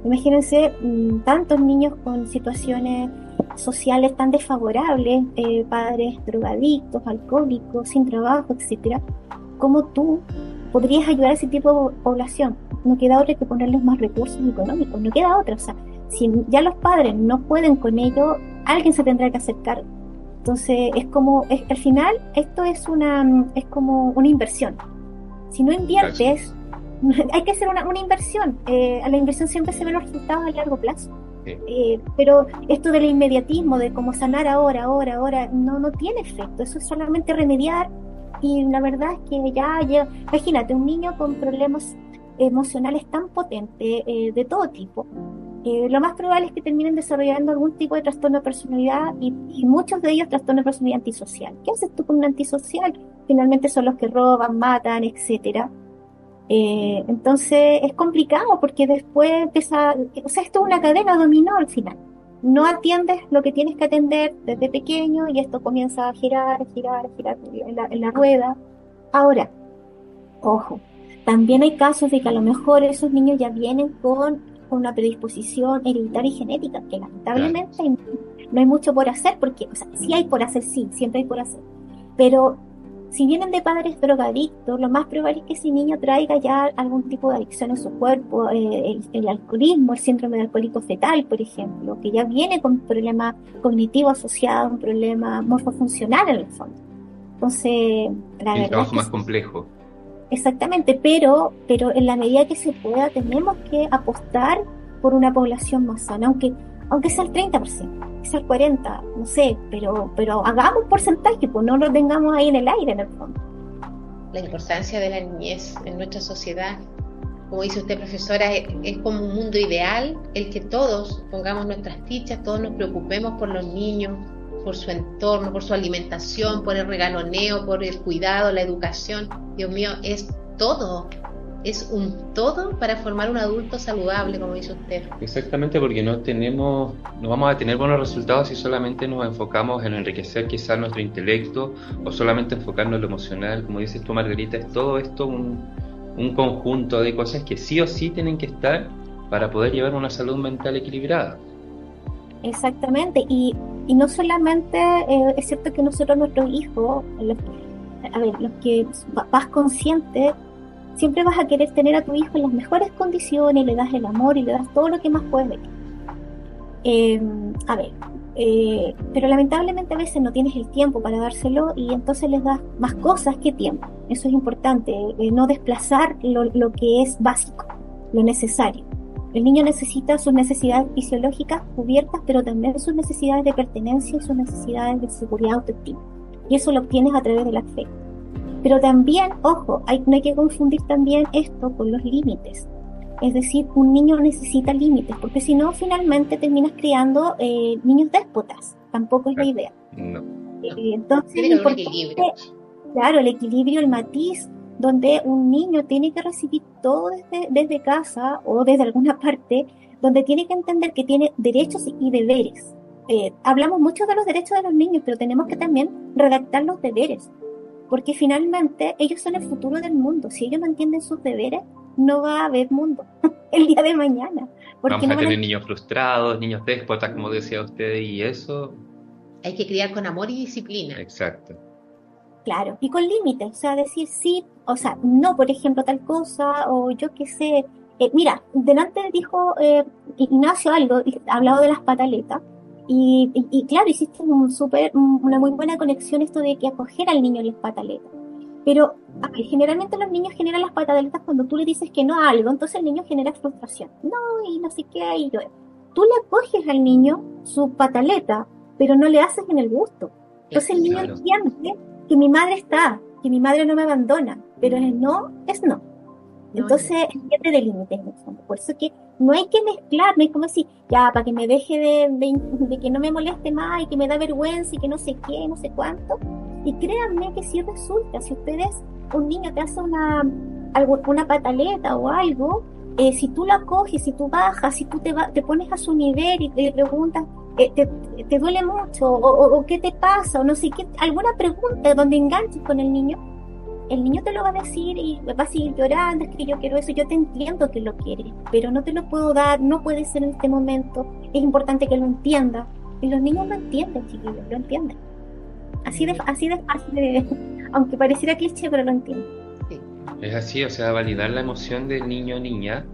imagínense tantos niños con situaciones sociales tan desfavorables, padres drogadictos, alcohólicos, sin trabajo, etcétera, ¿cómo tú podrías ayudar a ese tipo de población? No queda otra que ponerles más recursos económicos, no queda otra. O sea, si ya los padres no pueden con ello, alguien se tendrá que acercar. Entonces, al final, esto es como una inversión. Si no inviertes, hay que hacer una inversión. A la inversión siempre se ven los resultados a largo plazo. Pero esto del inmediatismo, de cómo sanar ahora, no tiene efecto. Eso es solamente remediar. Y la verdad es que ya, imagínate, un niño con problemas emocionales tan potentes, de todo tipo, lo más probable es que terminen desarrollando algún tipo de trastorno de personalidad y muchos de ellos trastorno de personalidad antisocial. ¿Qué haces tú con un antisocial? Finalmente son los que roban, matan, etcétera. Entonces es complicado porque después empieza, o sea, esto es una cadena dominó al final. No atiendes lo que tienes que atender desde pequeño y esto comienza a girar en la rueda. Ahora, ojo, también hay casos de que a lo mejor esos niños ya vienen con una predisposición hereditaria y genética, que lamentablemente no hay mucho por hacer, porque, o sea, sí hay por hacer, sí, siempre hay por hacer, pero si vienen de padres drogadictos, lo más probable es que ese niño traiga ya algún tipo de adicción en su cuerpo, el alcoholismo, el síndrome de alcohólico fetal, por ejemplo, que ya viene con un problema cognitivo asociado, un problema morfofuncional en el fondo. Entonces, la verdad El trabajo es más complejo. exactamente, pero en la medida que se pueda, tenemos que apostar por una población más sana, aunque sea el 30%, que sea el 40%, no sé, pero hagamos un porcentaje, pues no lo tengamos ahí en el aire, en el fondo. La importancia de la niñez en nuestra sociedad, como dice usted, profesora, es como un mundo ideal el que todos pongamos nuestras fichas, todos nos preocupemos por los niños, por su entorno, por su alimentación, por el regaloneo, por el cuidado, la educación. Dios mío, es todo. Es un todo para formar un adulto saludable, como dice usted. Exactamente, porque no vamos a tener buenos resultados si solamente nos enfocamos en enriquecer quizás nuestro intelecto o solamente enfocarnos en lo emocional. Como dices tú, Margarita, es todo esto un conjunto de cosas que sí o sí tienen que estar para poder llevar una salud mental equilibrada. Exactamente, y no solamente es cierto que nosotros, nuestros hijos, los que papás conscientes, siempre vas a querer tener a tu hijo en las mejores condiciones, le das el amor y le das todo lo que más puedes de él. Pero lamentablemente a veces no tienes el tiempo para dárselo y entonces les das más cosas que tiempo. Eso es importante, no desplazar lo que es básico, lo necesario. El niño necesita sus necesidades fisiológicas cubiertas, pero también sus necesidades de pertenencia y sus necesidades de seguridad autoestima. Y eso lo obtienes a través del afecto. Pero también, ojo, no hay que confundir también esto con los límites. Es decir, un niño necesita límites, porque si no, finalmente terminas creando niños déspotas. Tampoco es la idea. No. Entonces, es importante, claro, el equilibrio, el matiz, donde un niño tiene que recibir todo desde casa o desde alguna parte, donde tiene que entender que tiene derechos y deberes. Hablamos mucho de los derechos de los niños, pero tenemos que también redactar los deberes, porque finalmente ellos son el futuro del mundo. Si ellos no entienden sus deberes, no va a haber mundo el día de mañana. Vamos a tener niños frustrados, niños déspotas, como decía usted, y eso... Hay que criar con amor y disciplina. Exacto. Claro, y con límites, o sea, decir sí, o sea, no, por ejemplo, tal cosa, o yo qué sé. Mira, delante dijo Ignacio algo, ha hablado de las pataletas, y claro, hiciste una muy buena conexión esto de que acoger al niño en las pataletas. Pero, a ver, generalmente los niños generan las pataletas cuando tú le dices que no a algo, entonces el niño genera frustración. No, y no sé qué, y yo. Tú le acoges al niño su pataleta, pero no le haces en el gusto. Entonces el niño Claro. entiende que mi madre está, que mi madre no me abandona, pero el no es no. Entonces entiende de límites en el fondo. Por eso que no hay que mezclar, no hay como decir, ya, para que me deje de que no me moleste más y que me da vergüenza y que no sé qué, no sé cuánto. Y créanme que si resulta, si ustedes, un niño te hace una pataleta o algo, si tú la coges, si tú bajas, si tú te pones a su nivel y te preguntas, te duele mucho, o qué te pasa, o no sé qué, alguna pregunta donde enganches con el niño te lo va a decir y va a seguir llorando, es que yo quiero eso, yo te entiendo que lo quieres, pero no te lo puedo dar, no puede ser en este momento, es importante que lo entienda. Y los niños lo entienden, chiquillos, lo entienden. Así de fácil, aunque pareciera cliché, pero lo entienden. Sí. Es así, o sea, validar la emoción del niño o niña,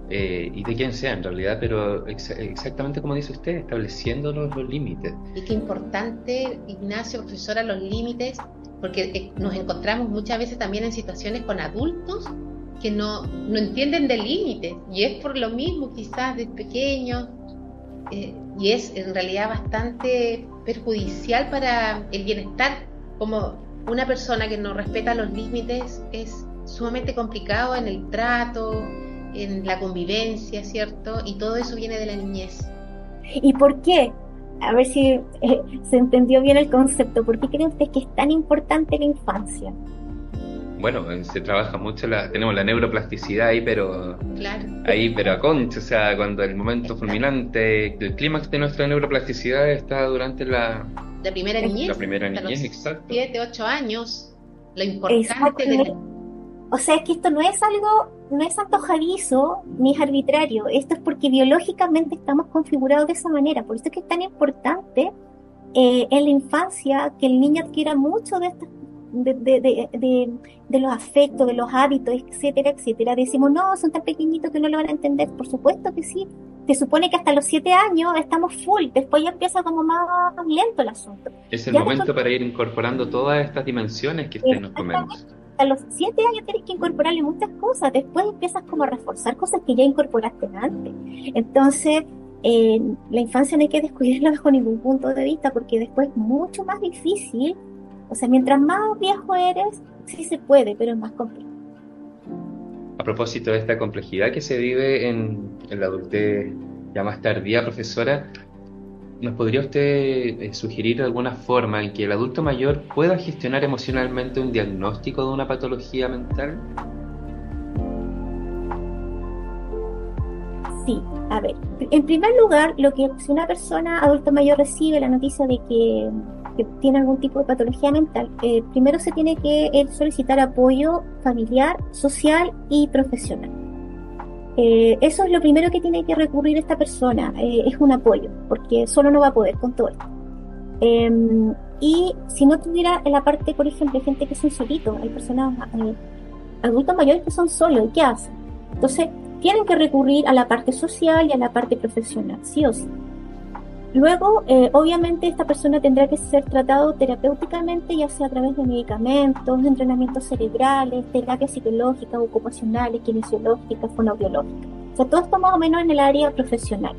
y de quien sea en realidad, pero exactamente como dice usted, estableciendo los límites. Y qué importante, Ignacio, profesora, los límites, porque nos encontramos muchas veces también en situaciones con adultos que no entienden de límites, y es por lo mismo quizás de pequeños, y es en realidad bastante perjudicial para el bienestar. Como una persona que no respeta los límites es sumamente complicado en el trato, en la convivencia, ¿cierto? Y todo eso viene de la niñez. ¿Y por qué? A ver si se entendió bien el concepto. ¿Por qué creen ustedes que es tan importante la infancia? Bueno, se trabaja mucho, tenemos la neuroplasticidad ahí, pero Claro. a concha, o sea, cuando el momento fulminante, el clímax de nuestra neuroplasticidad está durante la La primera primera niñez, niñez, a los exacto. 7, 8 años, lo importante Exactamente. O sea, es que esto no es algo, no es antojadizo ni es arbitrario. Esto es porque biológicamente estamos configurados de esa manera. Por eso es que es tan importante en la infancia que el niño adquiera mucho de estas de los afectos, de los hábitos, etcétera, etcétera. Decimos, no, son tan pequeñitos que no lo van a entender. Por supuesto que sí. Se supone que hasta los 7 años estamos full, después ya empieza como más lento el asunto. Es el Ya momento después, para ir incorporando todas estas dimensiones que usted nos comenta. a los 7 años tienes que incorporarle muchas cosas, después empiezas como a reforzar cosas que ya incorporaste antes. Entonces, la infancia no hay que descuidarla bajo ningún punto de vista, porque después es mucho más difícil. O sea, mientras más viejo eres, sí se puede, pero es más complejo. A propósito de esta complejidad que se vive en la adultez ya más tardía, profesora, ¿nos podría usted sugerir alguna forma en que el adulto mayor pueda gestionar emocionalmente un diagnóstico de una patología mental? Sí, a ver, en primer lugar, si una persona adulto mayor recibe la noticia de que tiene algún tipo de patología mental, primero se tiene que solicitar apoyo familiar, social y profesional. Eso es lo primero que tiene que recurrir esta persona, es un apoyo, porque solo no va a poder con todo esto. Y si no tuviera en la parte, por ejemplo, hay gente que son solitos, hay personas, adultos mayores que son solos, ¿y qué hacen? Entonces, tienen que recurrir a la parte social y a la parte profesional, sí o sí. Luego, obviamente, esta persona tendrá que ser tratado terapéuticamente, ya sea a través de medicamentos, entrenamientos cerebrales, terapias psicológicas, ocupacionales, kinesiológicas, fonoaudiológicas. O sea, todo esto más o menos en el área profesional.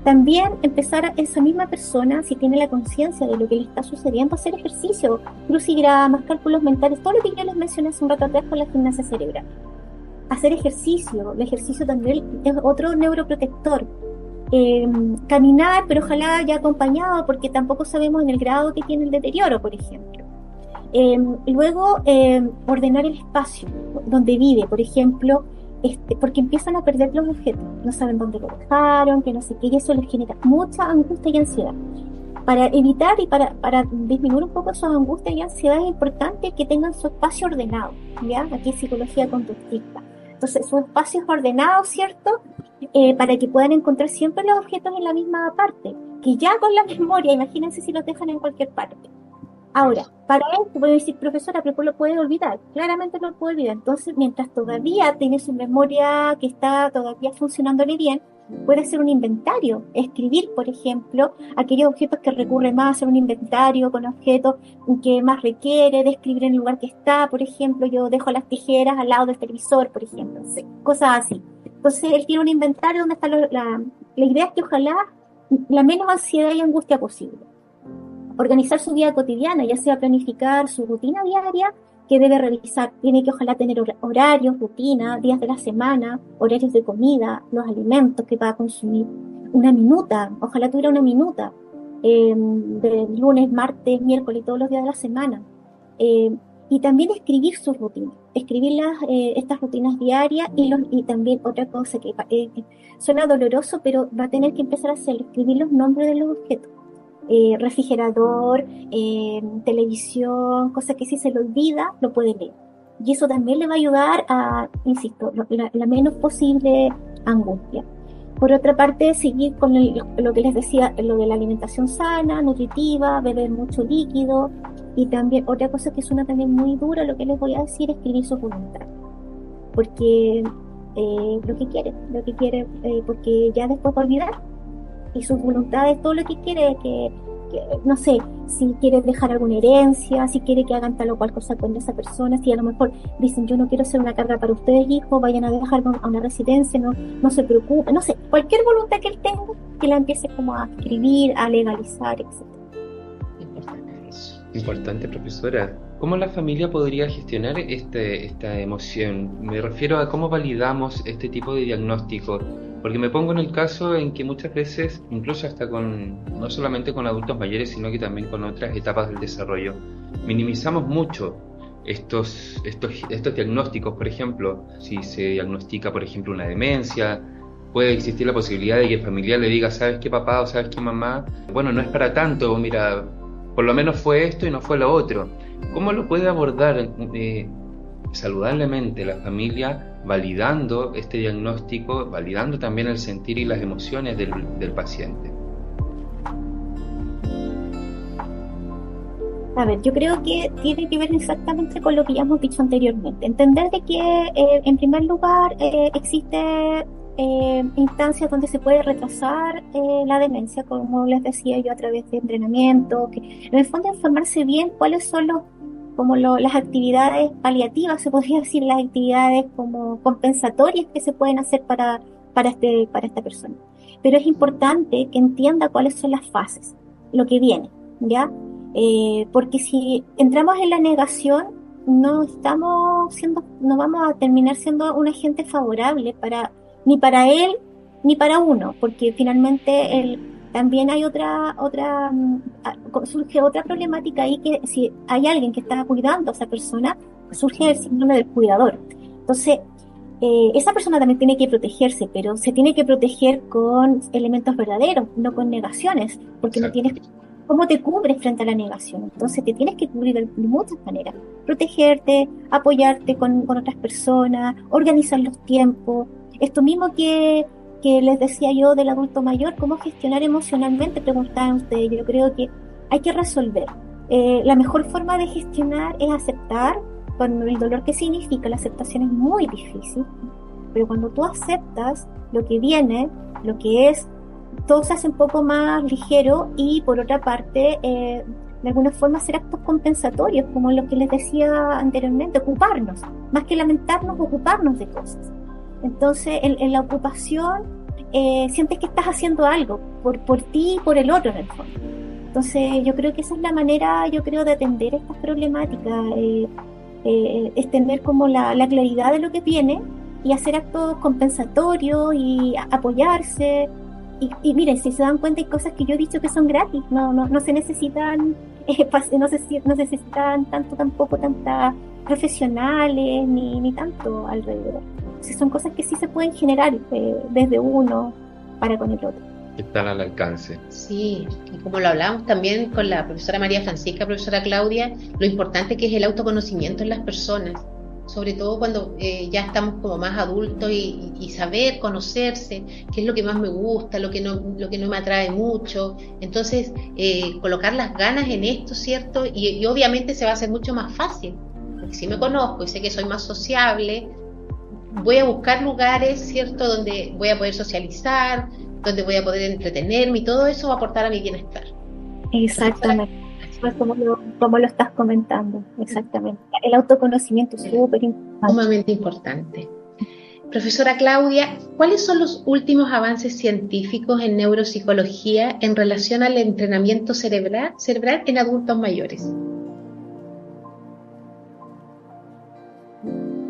También empezar a esa misma persona, si tiene la conciencia de lo que le está sucediendo, a hacer ejercicio, crucigramas, cálculos mentales, todo lo que yo les mencioné hace un rato atrás con la gimnasia cerebral. Hacer ejercicio, el ejercicio también es otro neuroprotector. Caminar, pero ojalá ya acompañado, porque tampoco sabemos en el grado que tiene el deterioro, por ejemplo. Luego, ordenar el espacio donde vive, por ejemplo, porque empiezan a perder los objetos, no saben dónde lo dejaron, que no sé qué, y eso les genera mucha angustia y ansiedad. Para evitar y para disminuir un poco esas angustias y ansiedad es importante que tengan su espacio ordenado, ¿ya? Aquí es psicología conductista. Entonces, sus espacios ordenados, ¿cierto? Para que puedan encontrar siempre los objetos en la misma parte, que ya con la memoria, imagínense si los dejan en cualquier parte. Ahora, para esto voy a decir, profesora, pero lo puede olvidar. Claramente lo puede olvidar. Entonces, mientras todavía tiene su memoria que está todavía funcionándole bien, puede hacer un inventario. Escribir, por ejemplo, aquellos objetos que recurre más, hacer un inventario con objetos que más requiere, describir en el lugar que está. Por ejemplo, yo dejo las tijeras al lado del televisor, por ejemplo. Sí, cosas así. Entonces, él tiene un inventario donde está la idea es que ojalá la menos ansiedad y angustia posible. Organizar su vida cotidiana, ya sea planificar su rutina diaria que debe revisar. Tiene que ojalá tener horarios, rutina, días de la semana, horarios de comida, los alimentos que va a consumir. Una minuta, ojalá tuviera una minuta, de lunes, martes, miércoles, todos los días de la semana. Y también escribir sus rutinas, escribir estas rutinas diarias y también otra cosa que suena doloroso, pero va a tener que empezar a hacerlo, escribir los nombres de los objetos. Refrigerador, televisión, cosas que si se lo olvida, lo puede leer. Y eso también le va a ayudar a, insisto, la menos posible angustia. Por otra parte, seguir con lo que les decía, lo de la alimentación sana, nutritiva, beber mucho líquido. Y también, otra cosa que suena también muy dura, lo que les voy a decir, es escribir su voluntad. Porque lo que quiere, porque ya después va a olvidar. Y sus voluntades, todo lo que quiere, que no sé, si quiere dejar alguna herencia, si quiere que hagan tal o cual cosa con esa persona, si a lo mejor dicen, yo no quiero ser una carga para ustedes, hijos, vayan a dejarme a una residencia, no se preocupen, no sé, cualquier voluntad que él tenga, que la empiece como a escribir, a legalizar, etc. Importante eso. Importante, profesora. ¿Cómo la familia podría gestionar esta emoción? Me refiero a cómo validamos este tipo de diagnóstico. Porque me pongo en el caso en que muchas veces, incluso hasta no solamente con adultos mayores, sino que también con otras etapas del desarrollo, minimizamos mucho estos diagnósticos. Por ejemplo, si se diagnostica, por ejemplo, una demencia, puede existir la posibilidad de que el familiar le diga, ¿sabes qué, papá? O ¿sabes qué, mamá? Bueno, no es para tanto, mira, por lo menos fue esto y no fue lo otro. ¿Cómo lo puede abordar saludablemente la familia, validando este diagnóstico, validando también el sentir y las emociones del paciente? A ver, yo creo que tiene que ver exactamente con lo que ya hemos dicho anteriormente. Entender de que, en primer lugar, existe instancias donde se puede retrasar la demencia, como les decía yo, a través de entrenamiento, que en el fondo informarse bien cuáles son las actividades paliativas, se podría decir, las actividades como compensatorias que se pueden hacer para esta persona. Pero es importante que entienda cuáles son las fases, lo que viene, ¿ya? Porque si entramos en la negación, no vamos a terminar siendo un agente favorable ni para él ni para uno, porque finalmente también hay surge otra problemática ahí, que si hay alguien que está cuidando a esa persona, surge el síndrome del cuidador. Entonces, esa persona también tiene que protegerse, pero se tiene que proteger con elementos verdaderos, no con negaciones, porque no tienes cómo te cubres frente a la negación. Entonces te tienes que cubrir de muchas maneras, protegerte, apoyarte con otras personas, organizar los tiempos, esto mismo que les decía yo del adulto mayor, cómo gestionar emocionalmente, preguntaban ustedes. Yo creo que hay que resolver. La mejor forma de gestionar es aceptar, con el dolor que significa. La aceptación es muy difícil, pero cuando tú aceptas lo que viene, lo que es, todo se hace un poco más ligero. Y por otra parte, de alguna forma hacer actos compensatorios, como lo que les decía anteriormente, ocuparnos, más que lamentarnos, ocuparnos de cosas. Entonces, en la ocupación, sientes que estás haciendo algo por ti y por el otro, en el fondo. Entonces, yo creo que esa es la manera, de atender estas problemáticas, es tener como la claridad de lo que viene y hacer actos compensatorios y apoyarse. Y miren, si se dan cuenta, hay cosas que yo he dicho que son gratis, no se necesitan, no se necesitan tampoco tantas profesionales ni tanto alrededor. Son cosas que sí se pueden generar desde uno para con el otro. Están al alcance. Sí, y como lo hablamos también con la profesora María Francisca, profesora Claudia, lo importante que es el autoconocimiento en las personas. sobre todo cuando ya estamos como más adultos y saber conocerse, qué es lo que más me gusta, lo que no me atrae mucho. Entonces, colocar las ganas en esto, ¿cierto? Y obviamente se va a hacer mucho más fácil, porque si me conozco y sé que soy más sociable, voy a buscar lugares, ¿cierto?, donde voy a poder socializar, donde voy a poder entretenerme, y todo eso va a aportar a mi bienestar. Exactamente. Pues como lo estás comentando, exactamente. El autoconocimiento es súper importante. Sumamente importante. Profesora Claudia, ¿cuáles son los últimos avances científicos en neuropsicología en relación al entrenamiento cerebral en adultos mayores?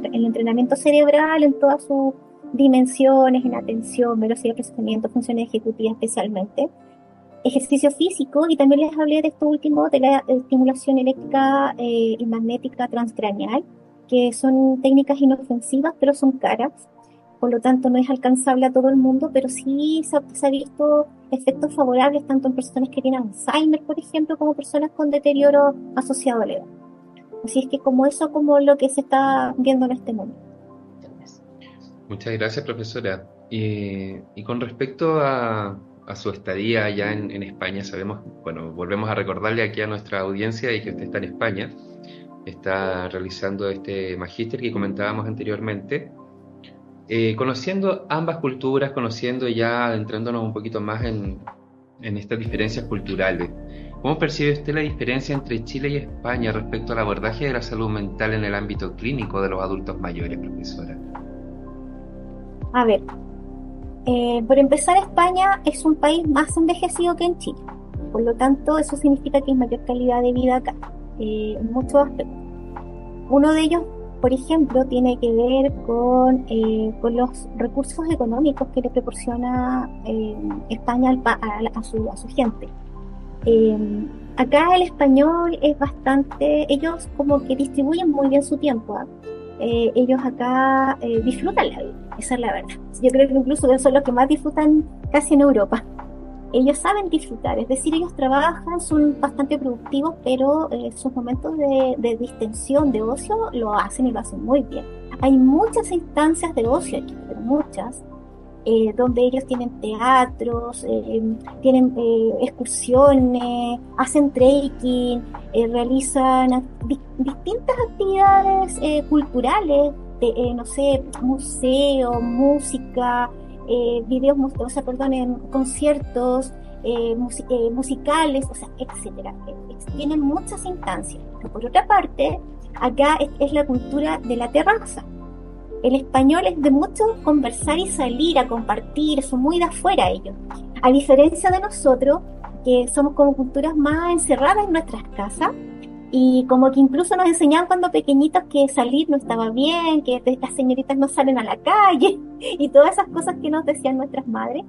El entrenamiento cerebral en todas sus dimensiones, en atención, velocidad de procesamiento, funciones ejecutivas especialmente, ejercicio físico, y también les hablé de esto último, de la estimulación eléctrica y magnética transcraneal, que son técnicas inofensivas, pero son caras, por lo tanto no es alcanzable a todo el mundo, pero sí se ha visto efectos favorables tanto en personas que tienen Alzheimer, por ejemplo, como personas con deterioro asociado a la edad. Así es que como lo que se está viendo en este momento. Muchas gracias, profesora. Y con respecto a su estadía allá en España, sabemos, bueno, volvemos a recordarle aquí a nuestra audiencia de que usted está en España, está realizando este magíster que comentábamos anteriormente, conociendo ambas culturas, conociendo ya, adentrándonos un poquito más en estas diferencias culturales. ¿Cómo percibe usted la diferencia entre Chile y España respecto al abordaje de la salud mental en el ámbito clínico de los adultos mayores, profesora? A ver, por empezar, España es un país más envejecido que en Chile. Por lo tanto, eso significa que hay mayor calidad de vida acá, en muchos aspectos. Uno de ellos, por ejemplo, tiene que ver con los recursos económicos que le proporciona España a su gente. Acá el español es bastante, ellos como que distribuyen muy bien su tiempo, ¿eh? Ellos acá disfrutan la vida, esa es la verdad. Yo creo que incluso son los que más disfrutan casi en Europa. Ellos saben disfrutar, es decir, ellos trabajan, son bastante productivos, pero sus momentos de distensión, de ocio, lo hacen y lo hacen muy bien. Hay muchas instancias de ocio aquí, pero muchas, donde ellos tienen teatros, tienen excursiones, hacen trekking, realizan distintas actividades culturales, no sé, museo, música, conciertos, musicales, o sea, etcétera. Tienen muchas instancias. Pero por otra parte, acá es la cultura de la terraza. El español es de mucho conversar y salir a compartir, son muy de afuera ellos. A diferencia de nosotros, que somos como culturas más encerradas en nuestras casas, y como que incluso nos enseñaban cuando pequeñitos que salir no estaba bien, que las señoritas no salen a la calle, y todas esas cosas que nos decían nuestras madres,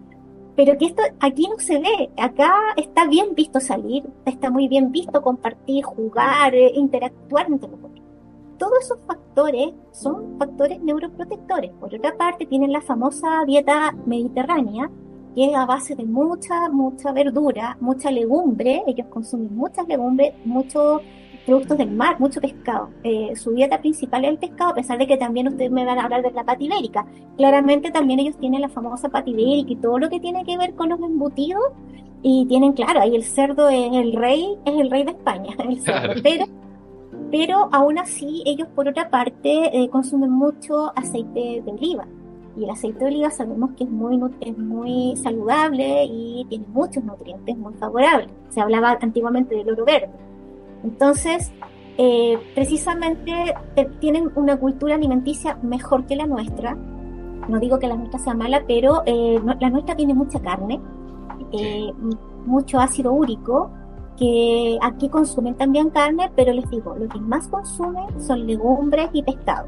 pero que esto aquí no se ve. Acá está bien visto salir, está muy bien visto compartir, jugar, interactuar entre nosotros. Todos esos factores son factores neuroprotectores. Por otra parte, tienen la famosa dieta mediterránea, que es a base de mucha verdura, mucha legumbre. Ellos consumen muchas legumbres, muchos productos del mar, mucho pescado. Su dieta principal es el pescado, a pesar de que también ustedes me van a hablar de la pata ibérica. Claramente también ellos tienen la famosa pata ibérica y todo lo que tiene que ver con los embutidos. Y tienen, claro, ahí el cerdo es el rey de España, el cerdo. Claro. Pero aún así ellos por otra parte consumen mucho aceite de oliva, y el aceite de oliva sabemos que es muy saludable y tiene muchos nutrientes muy favorables. Se hablaba antiguamente del oro verde. Entonces precisamente tienen una cultura alimenticia mejor que la nuestra. No digo que la nuestra sea mala, pero la nuestra tiene mucha carne, mucho ácido úrico, que aquí consumen también carne, pero les digo, lo que más consumen son legumbres y pescado,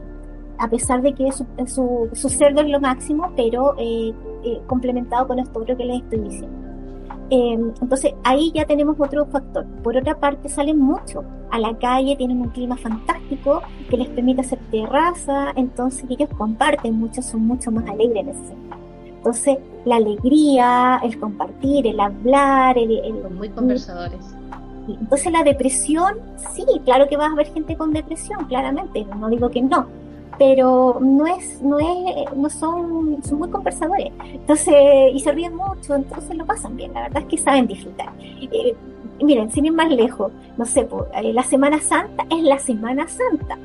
a pesar de que su cerdo es lo máximo, pero complementado con esto otro que les estoy diciendo. Entonces ahí ya tenemos otro factor. Por otra parte, salen mucho a la calle, tienen un clima fantástico que les permite hacer terraza, entonces ellos comparten mucho, son mucho más alegres en ese sentido. Entonces la alegría, el compartir, el hablar, son muy conversadores. Entonces la depresión, sí, claro que vas a ver gente con depresión, claramente, no digo que no, pero son muy conversadores, entonces, y se ríen mucho, entonces lo pasan bien, la verdad es que saben disfrutar. Miren, sin ir más lejos, no sé, la Semana Santa es la Semana Santa,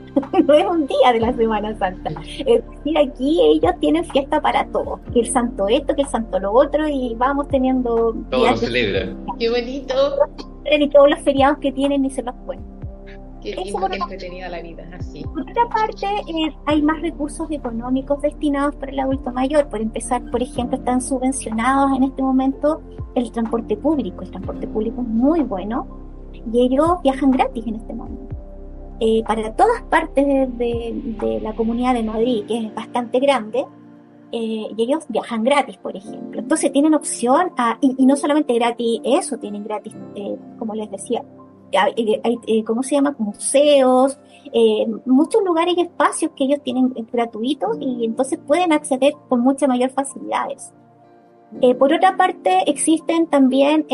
no es un día de la Semana Santa. Es decir, aquí ellos tienen fiesta para todos, que el santo esto, que el santo lo otro, y vamos teniendo Todos lo celebran. ¡Qué bonito! y todos los feriados que tienen ni se los cuentan. Qué lindo, qué entretenida la vida, así. Por otra parte, hay más recursos económicos destinados para el adulto mayor. Por empezar, por ejemplo, están subvencionados en este momento el transporte público. El transporte público es muy bueno y ellos viajan gratis en este momento. Para todas partes de la Comunidad de Madrid, que es bastante grande, y ellos viajan gratis, por ejemplo. Entonces tienen opción y no solamente gratis eso, tienen gratis, como les decía, hay ¿cómo se llama? Museos, muchos lugares y espacios que ellos tienen gratuitos y entonces pueden acceder con mucha mayor facilidades. Por otra parte, existen también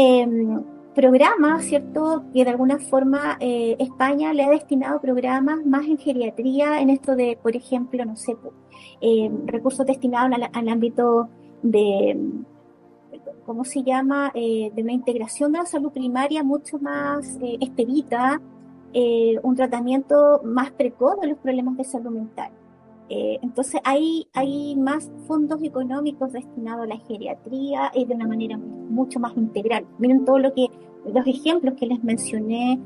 programas, ¿cierto? Que de alguna forma España le ha destinado programas más en geriatría, en esto de, por ejemplo, no sé, recursos destinados al ámbito de ¿cómo se llama? De una integración de la salud primaria mucho más expedita, un tratamiento más precoz de los problemas de salud mental. Entonces hay más fondos económicos destinados a la geriatría de una manera mucho más integral. Miren los ejemplos que les mencioné,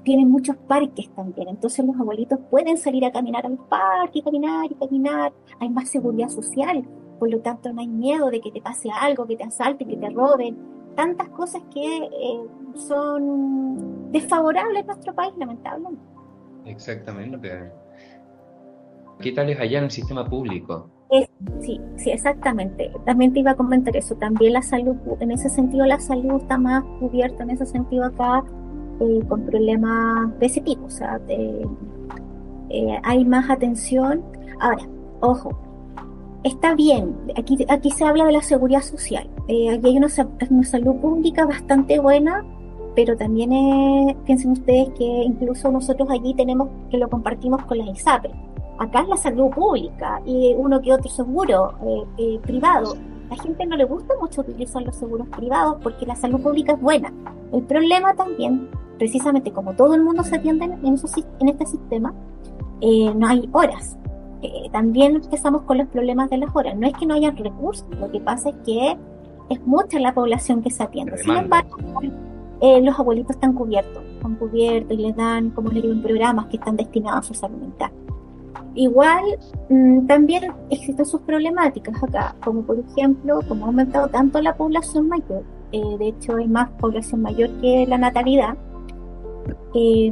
tienen muchos parques también, entonces los abuelitos pueden salir a caminar al parque, caminar, hay más seguridad social. Por lo tanto, no hay miedo de que te pase algo, que te asalten, que te roben. Tantas cosas que son desfavorables en nuestro país, lamentablemente. Exactamente. ¿Qué tal es allá en el sistema público? Sí, exactamente. También te iba a comentar eso. También la salud, en ese sentido, la salud está más cubierta, en ese sentido acá, con problemas de ese tipo. O sea, hay más atención. Ahora, ojo. Está bien, aquí se habla de la seguridad social. Aquí hay una salud pública bastante buena, pero también piensen ustedes que incluso nosotros allí tenemos que lo compartimos con las ISAPRE. Acá es la salud pública y uno que otro seguro privado. A la gente no le gusta mucho utilizar los seguros privados porque la salud pública es buena. El problema también, precisamente como todo el mundo se atiende en este sistema, no hay horas. También empezamos con los problemas de las horas. No es que no haya recursos, lo que pasa es que es mucha la población que se atiende. Sin embargo, los abuelitos están cubiertos y les dan, como les digo, programas que están destinados a su salud mental. Igual, también existen sus problemáticas acá, como por ejemplo, como ha aumentado tanto la población mayor, de hecho hay más población mayor que la natalidad.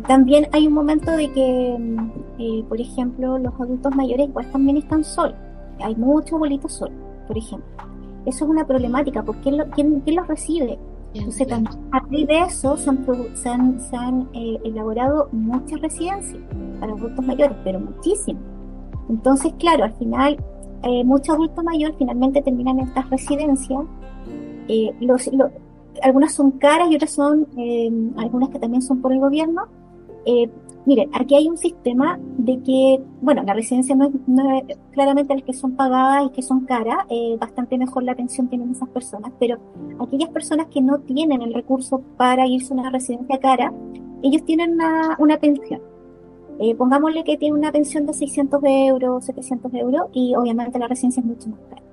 También hay un momento de que, por ejemplo, los adultos mayores igual también están solos. Hay muchos abuelitos solos, por ejemplo. Eso es una problemática, porque ¿quién los recibe? Entonces, también, a partir de eso se han elaborado muchas residencias para adultos mayores, pero muchísimas. Entonces, claro, al final, muchos adultos mayores finalmente terminan en estas residencias. Algunas son caras y otras son, algunas que también son por el gobierno. Miren, aquí hay un sistema de que, bueno, la residencia no es claramente las que son pagadas y que son caras, bastante mejor la atención tienen esas personas, pero aquellas personas que no tienen el recurso para irse a una residencia cara, ellos tienen una pensión. Pongámosle que tienen una pensión de 600 euros, 700 euros, y obviamente la residencia es mucho más cara.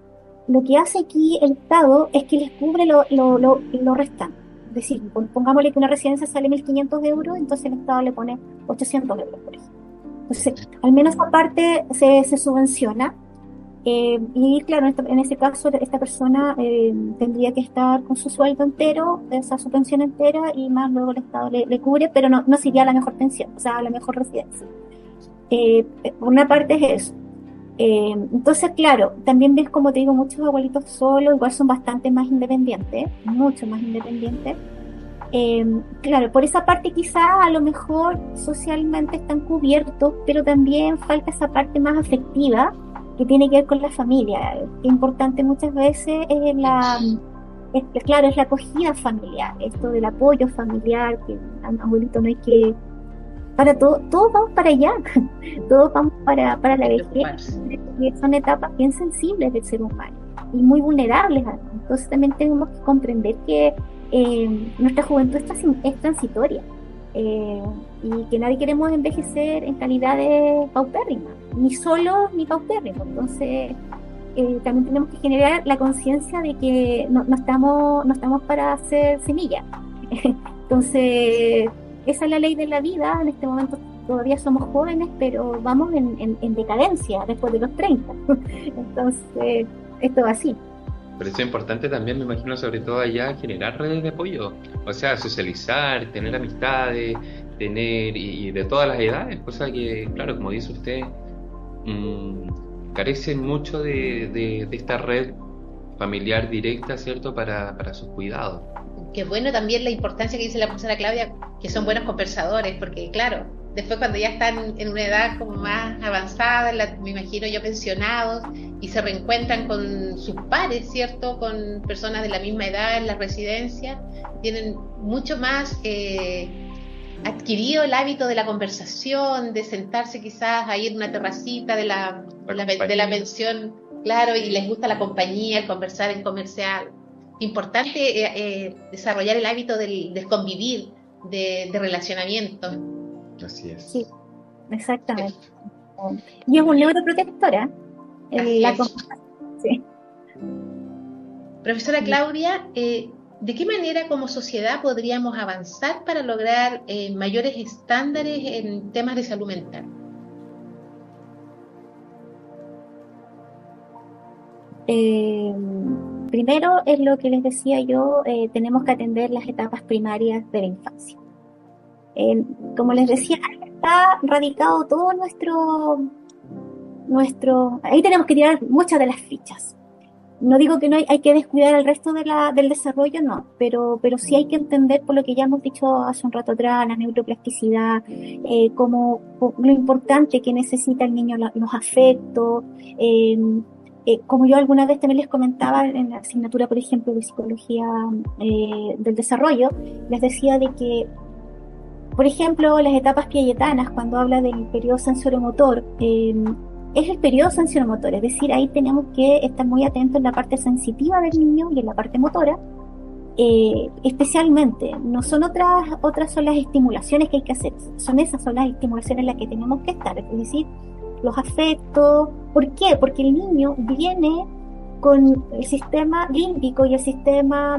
Lo que hace aquí el Estado es que les cubre lo restante. Es decir, pongámosle que una residencia sale 1.500 euros, entonces el Estado le pone 800 euros, por ejemplo. Entonces, al menos aparte se subvenciona. Y claro, en este caso, esta persona tendría que estar con su sueldo entero, esa su pensión entera, y más luego el Estado le cubre, pero no sería la mejor pensión, o sea, la mejor residencia. Por una parte es eso. Entonces, claro, también ves, como te digo, muchos abuelitos solos, igual son bastante más independientes, mucho más independientes. Claro, por esa parte quizá a lo mejor socialmente están cubiertos, pero también falta esa parte más afectiva que tiene que ver con la familia. Importante muchas veces es la acogida familiar, esto del apoyo familiar, que al abuelito no hay que para todo, todos vamos para allá, todos vamos para la vejez, Preocuparse. y son etapas bien sensibles del ser humano y muy vulnerables además. Entonces también tenemos que comprender que nuestra juventud es transitoria, eh, y que nadie queremos envejecer en calidades paupérrimas, ni solos ni paupérrimos. Entonces también tenemos que generar la conciencia de que no estamos para hacer semilla. Entonces, esa es la ley de la vida. En este momento todavía somos jóvenes, pero vamos en decadencia después de los 30. Entonces, esto va así. Por eso es importante también, me imagino, sobre todo allá, generar redes de apoyo. O sea, socializar, tener amistades, y de todas las edades, cosa que, claro, como dice usted, carecen mucho de esta red familiar directa, ¿cierto?, para sus cuidados. Que bueno también la importancia que dice la profesora Claudia, que son buenos conversadores, porque claro, después cuando ya están en una edad como más avanzada, me imagino yo pensionados, y se reencuentran con sus pares, ¿cierto?, con personas de la misma edad en las residencias, tienen mucho más adquirido el hábito de la conversación, de sentarse quizás ahí en una terracita de la pensión, claro, y les gusta la compañía, el conversar, el comerse algo. Importante desarrollar el hábito del convivir, de relacionamiento. Así es. Sí, exactamente. Y es un neuroprotectora. Sí. Profesora Claudia, ¿de qué manera como sociedad podríamos avanzar para lograr mayores estándares en temas de salud mental? Primero, es lo que les decía yo, tenemos que atender las etapas primarias de la infancia. Como les decía, ahí está radicado todo ahí tenemos que tirar muchas de las fichas. No digo que no hay que descuidar el resto del desarrollo, no, pero sí hay que entender, por lo que ya hemos dicho hace un rato atrás, la neuroplasticidad, como lo importante que necesita el niño, los afectos. Como yo alguna vez también les comentaba en la asignatura, por ejemplo, de psicología del desarrollo, les decía de que, por ejemplo, las etapas piagetanas, cuando habla del periodo sensoromotor, es el periodo sensoromotor, es decir, ahí tenemos que estar muy atentos en la parte sensitiva del niño y en la parte motora, especialmente. No son otras son las estimulaciones que hay que hacer, son las estimulaciones en las que tenemos que estar, es decir, los afectos. ¿Por qué? Porque el niño viene con el sistema límbico y el sistema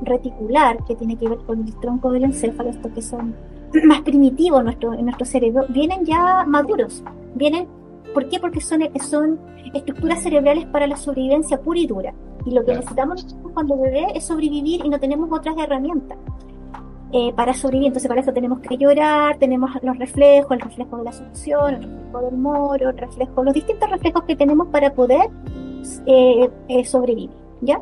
reticular, que tiene que ver con el tronco del encéfalo, estos que son más primitivos en nuestro cerebro, vienen ya maduros. ¿Por qué? Porque son estructuras cerebrales para la sobrevivencia pura y dura. Y lo que necesitamos cuando bebé es sobrevivir, y no tenemos otras herramientas para sobrevivir. Entonces, para eso tenemos que llorar, tenemos los reflejos, el reflejo de la succión, el reflejo del moro, los distintos reflejos que tenemos para poder sobrevivir, ¿ya?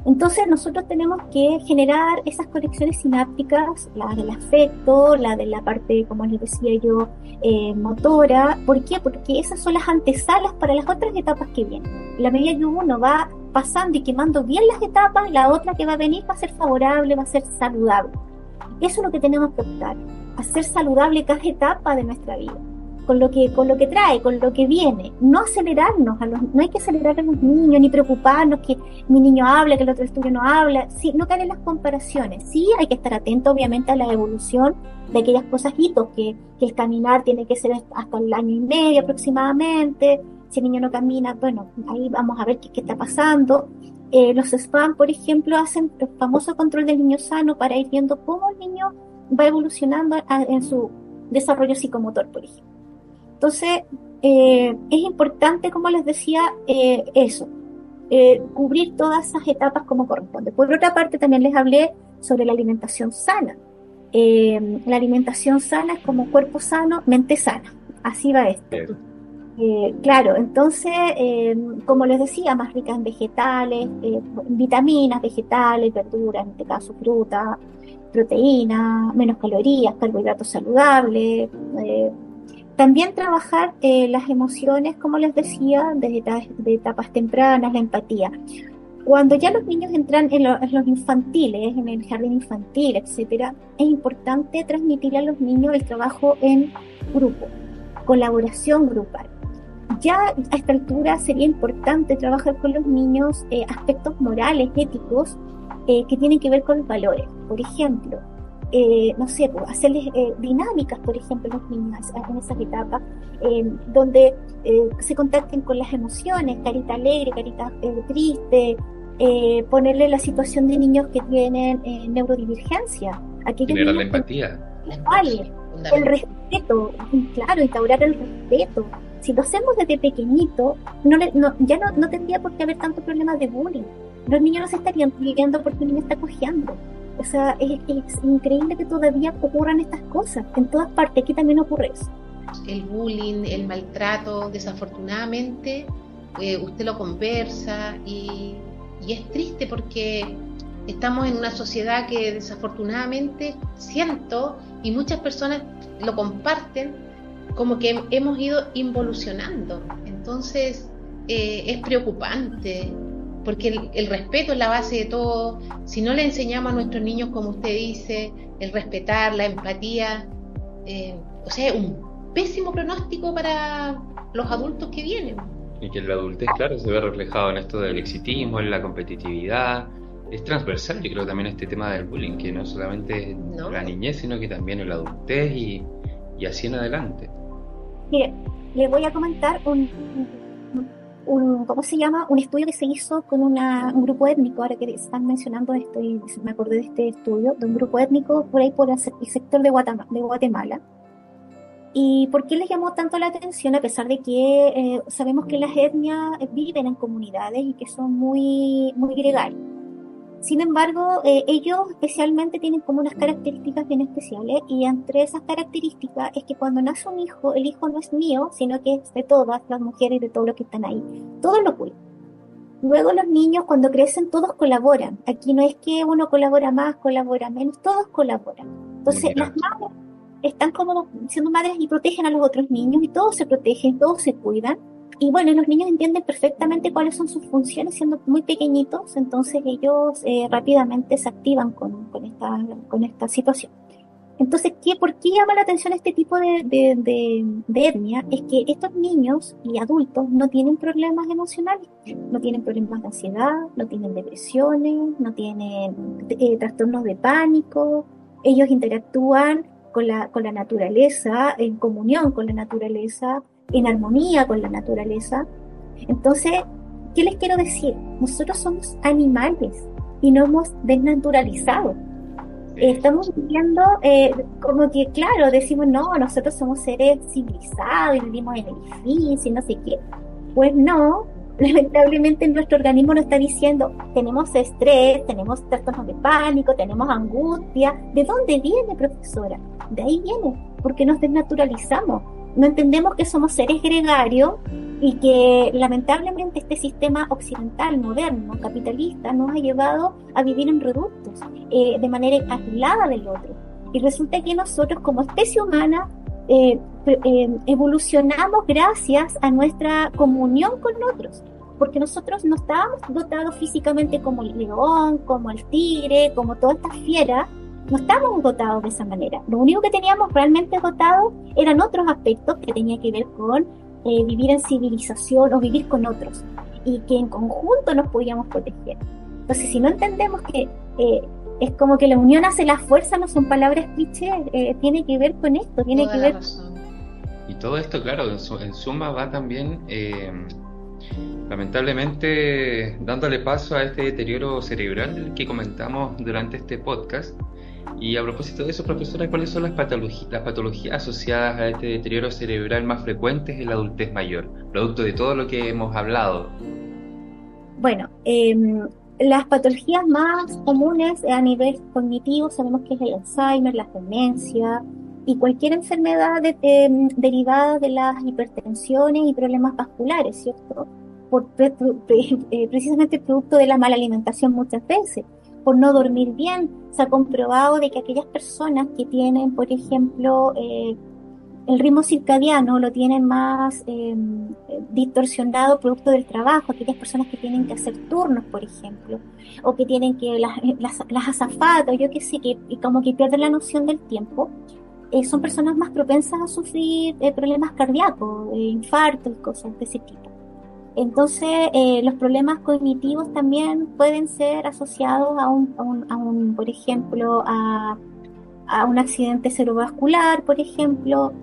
Entonces nosotros tenemos que generar esas conexiones sinápticas, la del afecto, la de la parte, como les decía yo, motora. ¿Por qué? Porque esas son las antesalas para las otras etapas que vienen. La medida que uno va pasando y quemando bien las etapas, la otra que va a venir va a ser favorable, va a ser saludable. Eso es lo que tenemos que optar, hacer saludable cada etapa de nuestra vida, con lo que trae, con lo que viene. No acelerarnos, no hay que acelerar a los niños, ni preocuparnos que mi niño habla, que el otro estudio no habla. Sí, no caer en las comparaciones. Sí, hay que estar atento, obviamente, a la evolución de aquellas cosas, hitos, que el caminar tiene que ser hasta el año y medio aproximadamente. Si el niño no camina, bueno, ahí vamos a ver qué está pasando. Los SPAM, por ejemplo, hacen el famoso control del niño sano para ir viendo cómo el niño va evolucionando en su desarrollo psicomotor, por ejemplo. Entonces, es importante, como les decía, cubrir todas esas etapas como corresponde. Por otra parte, también les hablé sobre la alimentación sana. La alimentación sana es como cuerpo sano, mente sana. Así va esto. Claro, entonces, como les decía, más rica en vegetales, vitaminas, vegetales, verduras, en este caso fruta, proteína, menos calorías, carbohidratos saludables. También trabajar las emociones, como les decía, de etapas tempranas, la empatía. Cuando ya los niños entran en los infantiles, en el jardín infantil, etcétera, es importante transmitir a los niños el trabajo en grupo, colaboración grupal. Ya a esta altura sería importante trabajar con los niños aspectos morales, éticos, que tienen que ver con los valores. Por ejemplo, no sé, pues, hacerles dinámicas, por ejemplo, a los niños en esas etapas, donde se contacten con las emociones, carita alegre, carita triste, ponerle la situación de niños que tienen neurodivergencia, aquellos Generar la niños empatía. el respeto, claro, instaurar el respeto. Si lo hacemos desde pequeñito, ya no tendría por qué haber tantos problemas de bullying. Los niños no se estarían peleando porque un niño está cojeando. O sea, es increíble que todavía ocurran estas cosas. En todas partes, aquí también ocurre eso. El bullying, el maltrato, desafortunadamente, usted lo conversa y es triste porque estamos en una sociedad que desafortunadamente siento, y muchas personas lo comparten, como que hemos ido involucionando. Entonces es preocupante, porque el respeto es la base de todo. Si no le enseñamos a nuestros niños, como usted dice, el respetar, la empatía, o sea, un pésimo pronóstico para los adultos que vienen. Y que la adultez, claro, se ve reflejado en esto del exitismo, en la competitividad. Es transversal, yo creo, también este tema del bullying, que no solamente es la niñez, sino que también en la adultez y así en adelante. Mire, le voy a comentar ¿cómo se llama? Un estudio que se hizo con un grupo étnico, ahora que están mencionando esto, y me acordé de este estudio, de un grupo étnico por ahí por el sector de Guatemala. ¿Y por qué les llamó tanto la atención? A pesar de que sabemos que las etnias viven en comunidades y que son muy, muy gregarias. Sin embargo, ellos especialmente tienen como unas características bien especiales, y entre esas características es que cuando nace un hijo, el hijo no es mío, sino que es de todas las mujeres, de todos los que están ahí. Todos lo cuidan. Luego los niños, cuando crecen, todos colaboran. Aquí no es que uno colabora más, colabora menos, todos colaboran. Entonces, las madres están como siendo madres y protegen a los otros niños, y todos se protegen, todos se cuidan. Y bueno, los niños entienden perfectamente cuáles son sus funciones siendo muy pequeñitos, entonces ellos rápidamente se activan con esta situación. Entonces, ¿por qué llama la atención este tipo de etnia? Es que estos niños y adultos no tienen problemas emocionales, no tienen problemas de ansiedad, no tienen depresiones, no tienen trastornos de pánico. Ellos interactúan con la naturaleza, en comunión con la naturaleza, en armonía con la naturaleza. Entonces, ¿qué les quiero decir? Nosotros somos animales y nos hemos desnaturalizado. Estamos viviendo como que, claro, decimos, no, nosotros somos seres civilizados y vivimos en edificios y no sé qué. Pues no, lamentablemente nuestro organismo nos está diciendo, tenemos estrés, tenemos trastornos de pánico, tenemos angustia. ¿De dónde viene, profesora? De ahí viene, porque nos desnaturalizamos. No entendemos que somos seres gregarios y que lamentablemente este sistema occidental, moderno, capitalista, nos ha llevado a vivir en reductos, de manera aislada del otro. Y resulta que nosotros como especie humana evolucionamos gracias a nuestra comunión con otros, porque nosotros no estábamos dotados físicamente como el león, como el tigre, como todas estas fieras. No estábamos dotados de esa manera. Lo único que teníamos realmente dotados eran otros aspectos que tenían que ver con vivir en civilización o vivir con otros, y que en conjunto nos podíamos proteger. Entonces, si no entendemos que es como que la unión hace la fuerza, no son palabras clichés, tiene que ver con esto, tiene Toda que ver... razón. Y todo esto, claro, en suma va también, lamentablemente, dándole paso a este deterioro cerebral que comentamos durante este podcast. Y a propósito de eso, profesora, ¿cuáles son las patologías asociadas a este deterioro cerebral más frecuentes en la adultez mayor, producto de todo lo que hemos hablado? Bueno, las patologías más comunes a nivel cognitivo sabemos que es el Alzheimer, la demencia y cualquier enfermedad derivada de las hipertensiones y problemas vasculares, ¿cierto? Precisamente producto de la mala alimentación muchas veces, por no dormir bien. Se ha comprobado de que aquellas personas que tienen, por ejemplo, el ritmo circadiano lo tienen más distorsionado producto del trabajo, aquellas personas que tienen que hacer turnos, por ejemplo, o que tienen que las azafatas, yo qué sé, que y como que pierden la noción del tiempo, son personas más propensas a sufrir problemas cardíacos, infartos y cosas de ese tipo. Entonces, los problemas cognitivos también pueden ser asociados por ejemplo, a un accidente cerebrovascular, por ejemplo.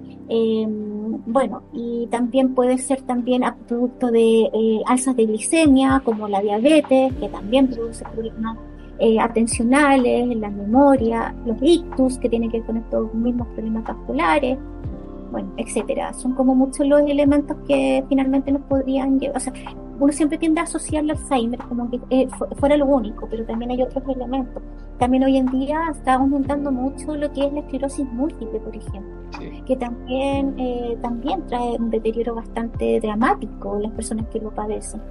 Bueno, y también puede ser también a producto de alzas de glicemia, como la diabetes, que también produce problemas atencionales, la memoria, los ictus, que tienen que ver con estos mismos problemas vasculares, bueno, etcétera. Son como muchos los elementos que finalmente nos podrían llevar, o sea, uno siempre tiende a asociar el Alzheimer como que fuera lo único, pero también hay otros elementos. También hoy en día está aumentando mucho lo que es la esclerosis múltiple, por ejemplo, Sí. que también trae un deterioro bastante dramático en las personas que lo padecen.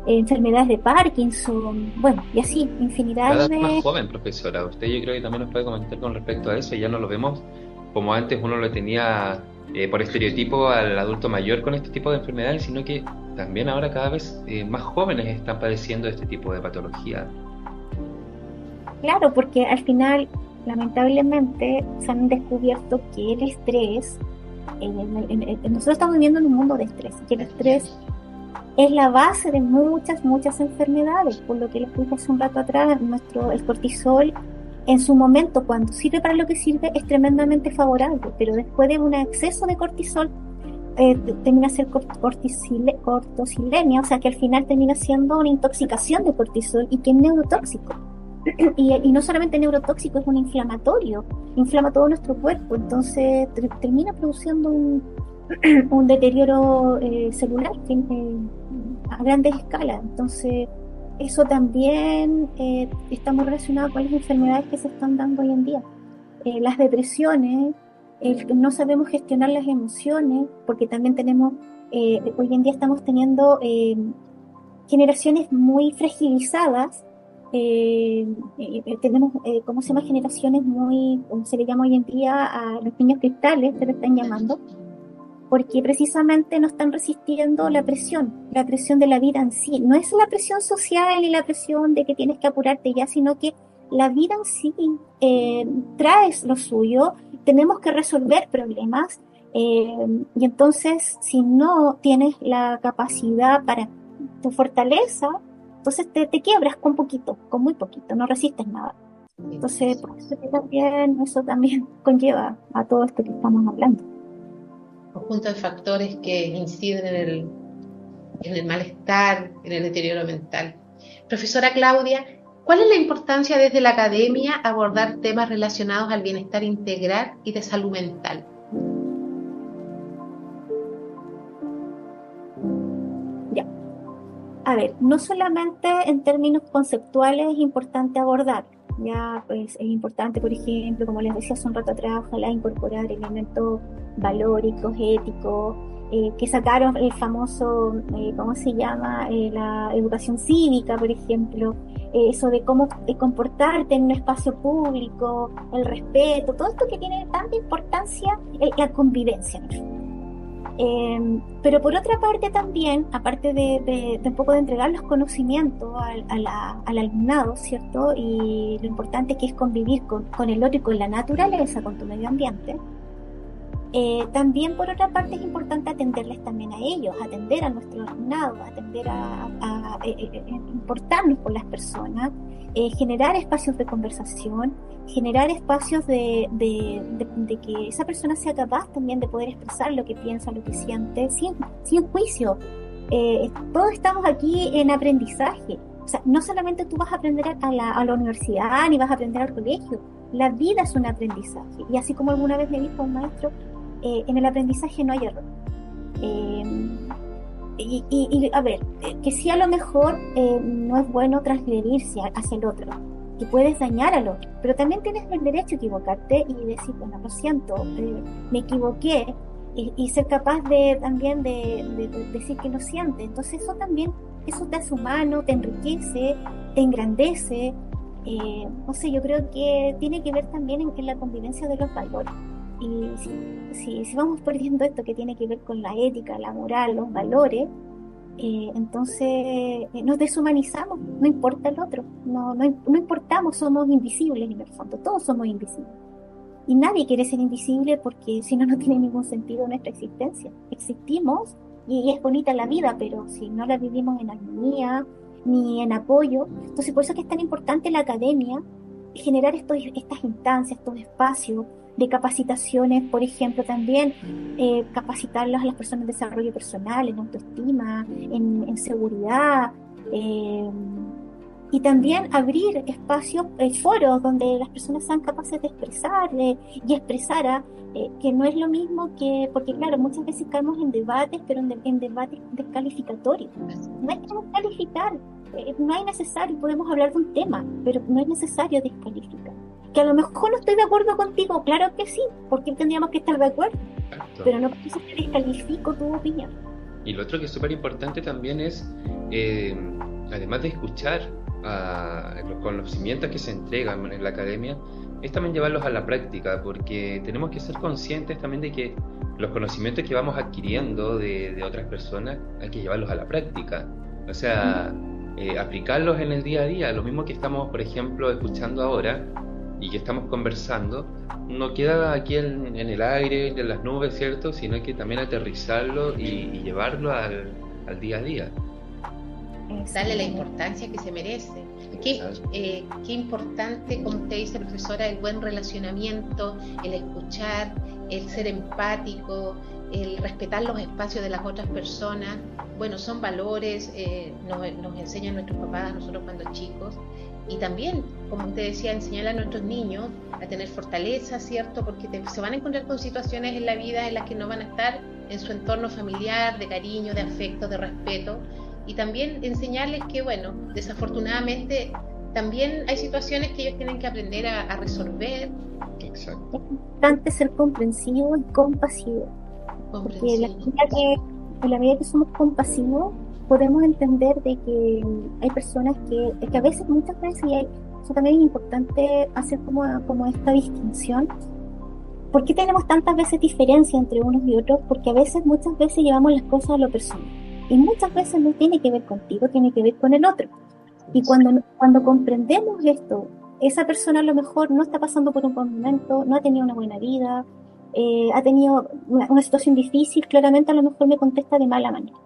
Enfermedades de Parkinson, bueno, y así, infinidad Cada vez más de... joven, profesora. Usted yo creo que también nos puede comentar con respecto a eso. Ya no lo vemos como antes uno lo tenía por estereotipo al adulto mayor con este tipo de enfermedades, sino que también ahora cada vez más jóvenes están padeciendo este tipo de patología. Claro, porque al final, lamentablemente, se han descubierto que el estrés, nosotros estamos viviendo en un mundo de estrés, que el estrés es la base de muchas enfermedades, por lo que les dije hace un rato atrás, el cortisol en su momento, cuando sirve para lo que sirve, es tremendamente favorable, pero después de un exceso de cortisol, termina ser cortosilemia, o sea que al final termina siendo una intoxicación de cortisol y que es neurotóxico. Y no solamente neurotóxico, es un inflamatorio, inflama todo nuestro cuerpo, entonces termina produciendo un deterioro celular a grandes escalas. Entonces, eso también está muy relacionado con las enfermedades que se están dando hoy en día. Las depresiones, el que no sabemos gestionar las emociones, porque también tenemos, hoy en día estamos teniendo generaciones muy fragilizadas. Tenemos, ¿cómo se llama? Generaciones muy, como se le llama hoy en día a los niños cristales, se le están llamando, porque precisamente no están resistiendo la presión de la vida en sí. No es la presión social ni la presión de que tienes que apurarte ya, sino que la vida en sí trae lo suyo, tenemos que resolver problemas, y entonces si no tienes la capacidad para tu fortaleza, entonces te quiebras con poquito, con muy poquito, no resistes nada. Entonces, por eso eso también conlleva a todo esto que estamos hablando. Conjunto de factores que inciden en el malestar, en el deterioro mental. Profesora Claudia, ¿cuál es la importancia desde la academia abordar temas relacionados al bienestar integral y de salud mental? Ya. A ver, no solamente en términos conceptuales es importante abordar, ya pues es importante, por ejemplo, como les decía hace un rato atrás, ojalá incorporar elementos valóricos, éticos, que sacaron el famoso, ¿cómo se llama? La educación cívica, por ejemplo, eso de cómo comportarte en un espacio público, el respeto, todo esto que tiene tanta importancia, la convivencia, en el fondo. Pero por otra parte también, aparte de un poco de entregar los conocimientos al alumnado, ¿cierto? Y lo importante que es convivir con el otro y con la naturaleza, con tu medio ambiente, también por otra parte es importante atenderles también a ellos, atender a nuestro alumnado, atender importarnos por las personas, generar espacios de conversación, generar espacios de que esa persona sea capaz también de poder expresar lo que piensa, lo que siente, sin juicio. Todos estamos aquí en aprendizaje. O sea, no solamente tú vas a aprender a la universidad ni vas a aprender al colegio. La vida es un aprendizaje. Y así como alguna vez me dijo un maestro, en el aprendizaje no hay error. A ver, que sí a lo mejor no es bueno transgredirse hacia el otro, que puedes dañar al otro, pero también tienes el derecho a equivocarte y decir, bueno, lo siento, me equivoqué, y ser capaz también de decir que lo siente. Entonces eso te hace humano, te enriquece, te engrandece. No sé, yo creo que tiene que ver también en la convivencia de los valores. Y si vamos perdiendo esto que tiene que ver con la ética, la moral, los valores, entonces nos deshumanizamos, no importa el otro, no importamos, somos invisibles en el fondo, todos somos invisibles. Y nadie quiere ser invisible porque si no, no tiene ningún sentido nuestra existencia. Existimos y es bonita la vida, pero si no la vivimos en armonía ni en apoyo, entonces por eso es que es tan importante la academia generar estas instancias, estos espacios de capacitaciones, por ejemplo, también capacitarlas a las personas en desarrollo personal, en autoestima, en seguridad, y también abrir espacios, foros donde las personas sean capaces de expresar y expresar que no es lo mismo porque claro, muchas veces caemos en debates, pero en debates descalificatorios. No hay que descalificar, no es necesario, podemos hablar de un tema, pero no es necesario descalificar. Que a lo mejor no estoy de acuerdo contigo, claro que sí, porque tendríamos que estar de acuerdo, Exacto. pero no por eso te descalifico tu opinión. Y lo otro que es súper importante también es, además de escuchar a los conocimientos que se entregan en la academia, es también llevarlos a la práctica, porque tenemos que ser conscientes también de que los conocimientos que vamos adquiriendo de otras personas hay que llevarlos a la práctica. O sea, aplicarlos en el día a día. Lo mismo que estamos, por ejemplo, escuchando ahora y que estamos conversando, no queda aquí en el aire, en las nubes, ¿cierto? Sino que también aterrizarlo y llevarlo al día a día. Darle la importancia que se merece. Qué importante, como usted dice, profesora, el buen relacionamiento, el escuchar, el ser empático, el respetar los espacios de las otras personas. Bueno, son valores, nos enseñan nuestros papás a nosotros cuando chicos. Y también, como usted decía, enseñar a nuestros niños a tener fortaleza, ¿cierto? Porque se van a encontrar con situaciones en la vida en las que no van a estar en su entorno familiar, de cariño, de afecto, de respeto. Y también enseñarles que, bueno, desafortunadamente también hay situaciones que ellos tienen que aprender a resolver. Exacto. Es importante ser comprensivo y compasivo. Porque en la medida que somos compasivos, podemos entender de que hay personas que a veces, muchas veces, y eso también es importante hacer como esta distinción. ¿Por qué tenemos tantas veces diferencia entre unos y otros? Porque a veces, muchas veces llevamos las cosas a lo personal. Y muchas veces no tiene que ver contigo, tiene que ver con el otro. Y cuando comprendemos esto, esa persona a lo mejor no está pasando por un buen momento, no ha tenido una buena vida, ha tenido una situación difícil, claramente a lo mejor me contesta de mala manera.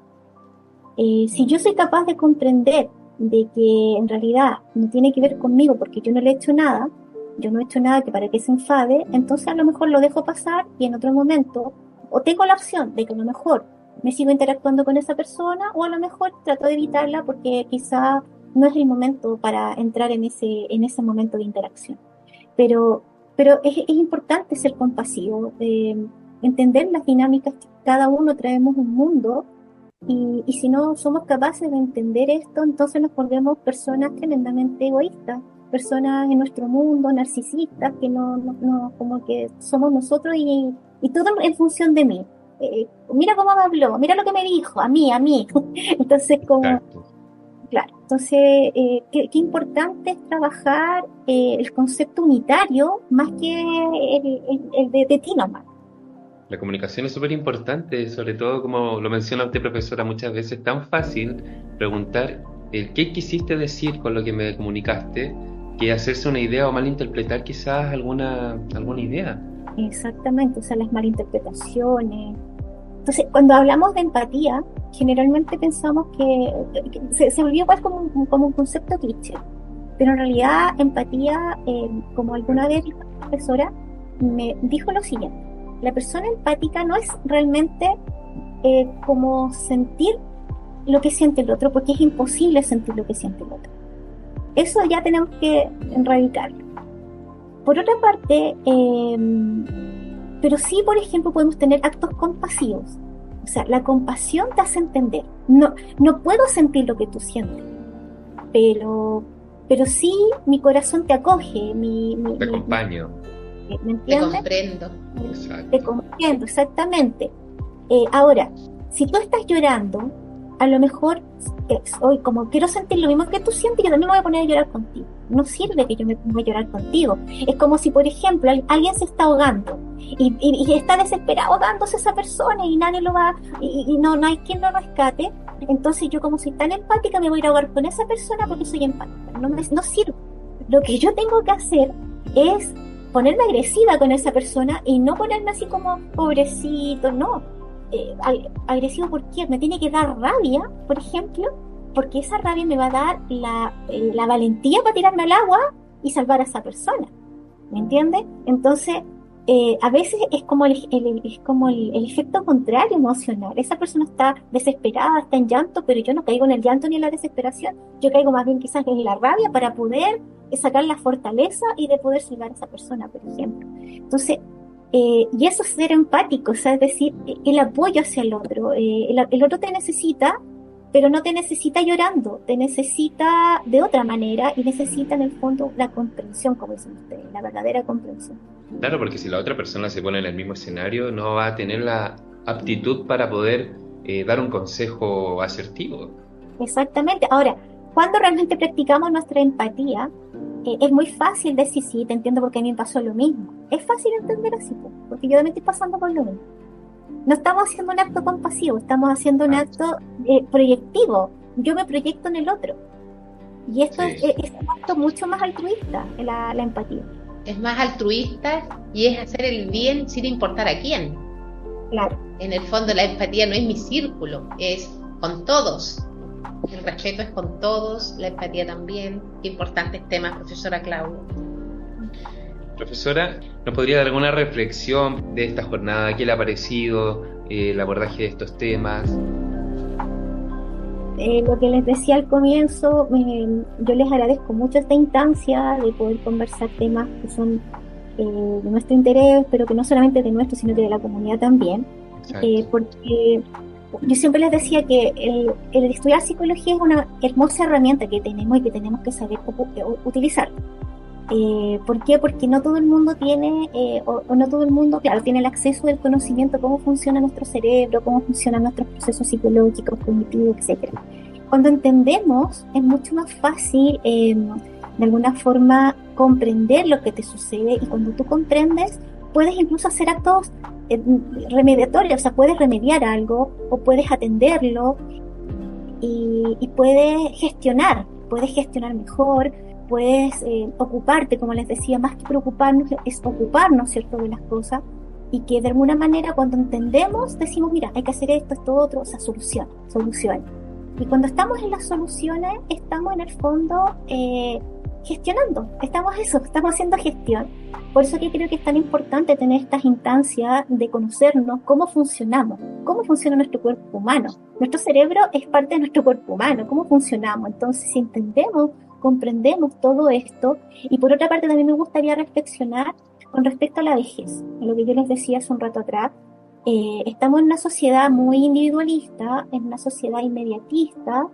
Si yo soy capaz de comprender de que en realidad no tiene que ver conmigo porque yo no le he hecho nada, yo no he hecho nada que para que se enfade, entonces a lo mejor lo dejo pasar y en otro momento, o tengo la opción de que a lo mejor me sigo interactuando con esa persona, o a lo mejor trato de evitarla porque quizá no es el momento para entrar en ese momento de interacción. Pero es importante ser compasivo, entender las dinámicas que cada uno traemos un mundo, y si no somos capaces de entender esto, entonces nos volvemos personas tremendamente egoístas, personas en nuestro mundo, narcisistas, que no como que somos nosotros y todo en función de mí. Mira cómo me habló, mira lo que me dijo, a mí. Entonces, claro, entonces, qué importante es trabajar el concepto unitario más que el de ti nomás. La comunicación es súper importante, sobre todo como lo menciona usted, profesora, muchas veces es tan fácil preguntar qué quisiste decir con lo que me comunicaste, que hacerse una idea o malinterpretar quizás alguna idea. Exactamente, o sea, las malinterpretaciones. Entonces, cuando hablamos de empatía, generalmente pensamos que se volvió igual como un concepto cliché, pero en realidad empatía, como alguna vez dijo la profesora, me dijo lo siguiente: la persona empática no es realmente como sentir lo que siente el otro, porque es imposible sentir lo que siente el otro. Eso ya tenemos que erradicarlo. Por otra parte, pero sí, por ejemplo, podemos tener actos compasivos. O sea, la compasión te hace entender. No puedo sentir lo que tú sientes, pero sí mi corazón te acoge, te acompaño. ¿Me entiendes? Te comprendo. Exacto. Te comprendo, exactamente. Ahora, si tú estás llorando, a lo mejor hoy como quiero sentir lo mismo que tú sientes, yo también me voy a poner a llorar contigo. No sirve que yo me ponga a llorar contigo. Es como si, por ejemplo, alguien se está ahogando y está desesperado dándose esa persona y nadie lo va, y no hay quien lo rescate. Entonces yo, como soy tan empática, me voy a ir a ahogar con esa persona porque soy empática. No sirve. Lo que yo tengo que hacer es ponerme agresiva con esa persona y no ponerme así como pobrecito, no. Agresivo, ¿por qué? Me tiene que dar rabia, por ejemplo, porque esa rabia me va a dar la valentía para tirarme al agua y salvar a esa persona. ¿Me entiendes? Entonces, a veces es como el efecto contrario emocional. Esa persona está desesperada, está en llanto, pero yo no caigo en el llanto ni en la desesperación. Yo caigo más bien quizás en la rabia para poder sacar la fortaleza y de poder salvar a esa persona, por ejemplo. Entonces, y eso es ser empático, o sea, es decir, el apoyo hacia el otro. El otro te necesita, pero no te necesita llorando, te necesita de otra manera y necesita en el fondo la comprensión, como dicen ustedes, la verdadera comprensión. Claro, porque si la otra persona se pone en el mismo escenario, no va a tener la aptitud para poder dar un consejo asertivo. Exactamente. Ahora, cuando realmente practicamos nuestra empatía, es muy fácil decir, sí, te entiendo porque a mí me pasó lo mismo. Es fácil entender así, porque yo también estoy pasando por lo mismo. No estamos haciendo un acto compasivo, estamos haciendo un acto proyectivo. Yo me proyecto en el otro. Y esto es un acto mucho más altruista, la empatía. Es más altruista y es hacer el bien sin importar a quién. Claro. En el fondo la empatía no es mi círculo, es con todos. El respeto es con todos, la empatía también. Qué importantes temas, profesora Claudia. Profesora, ¿nos podría dar alguna reflexión de esta jornada? ¿Qué le ha parecido el abordaje de estos temas? Lo que les decía al comienzo, yo les agradezco mucho esta instancia de poder conversar temas que son de nuestro interés, pero que no solamente de nuestro, sino que de la comunidad también. Porque yo siempre les decía que el estudiar psicología es una hermosa herramienta que tenemos y que tenemos que saber utilizar. ¿Por qué? Porque no todo el mundo tiene, o no todo el mundo, claro, tiene el acceso del conocimiento, cómo funciona nuestro cerebro, cómo funcionan nuestros procesos psicológicos, cognitivos, etcétera. Cuando entendemos, es mucho más fácil, de alguna forma, comprender lo que te sucede, y cuando tú comprendes, puedes incluso hacer actos remediatorios, o sea, puedes remediar algo, o puedes atenderlo, y puedes gestionar mejor. Puedes ocuparte, como les decía, más que preocuparnos, es ocuparnos, ¿cierto?, de las cosas, y que de alguna manera cuando entendemos, decimos, mira, hay que hacer esto, otro, o sea, soluciones. Y cuando estamos en las soluciones, estamos en el fondo gestionando, estamos haciendo gestión. Por eso que creo que es tan importante tener estas instancias de conocernos, cómo funcionamos, cómo funciona nuestro cuerpo humano. Nuestro cerebro es parte de nuestro cuerpo humano, cómo funcionamos. Entonces, si entendemos, comprendemos todo esto. Y por otra parte también me gustaría reflexionar con respecto a la vejez, lo que yo les decía hace un rato atrás. Estamos en una sociedad muy individualista, en una sociedad inmediatista,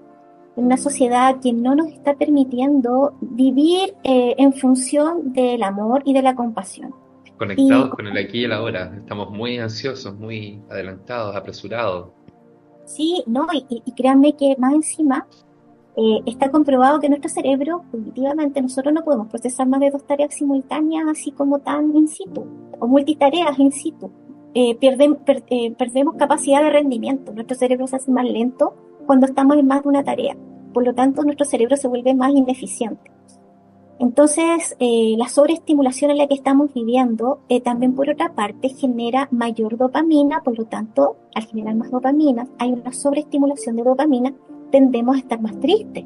en una sociedad que no nos está permitiendo vivir en función del amor y de la compasión. Conectados con el aquí y el ahora, estamos muy ansiosos, muy adelantados, apresurados. Sí, no, y créanme que más encima está comprobado que nuestro cerebro, cognitivamente, nosotros no podemos procesar más de 2 tareas simultáneas así como tan in situ, o multitareas in situ. Perdemos capacidad de rendimiento, nuestro cerebro se hace más lento cuando estamos en más de una tarea, por lo tanto nuestro cerebro se vuelve más ineficiente. Entonces, la sobreestimulación en la que estamos viviendo también, por otra parte, genera mayor dopamina, por lo tanto, al generar más dopamina, hay una sobreestimulación de dopamina, tendemos a estar más tristes.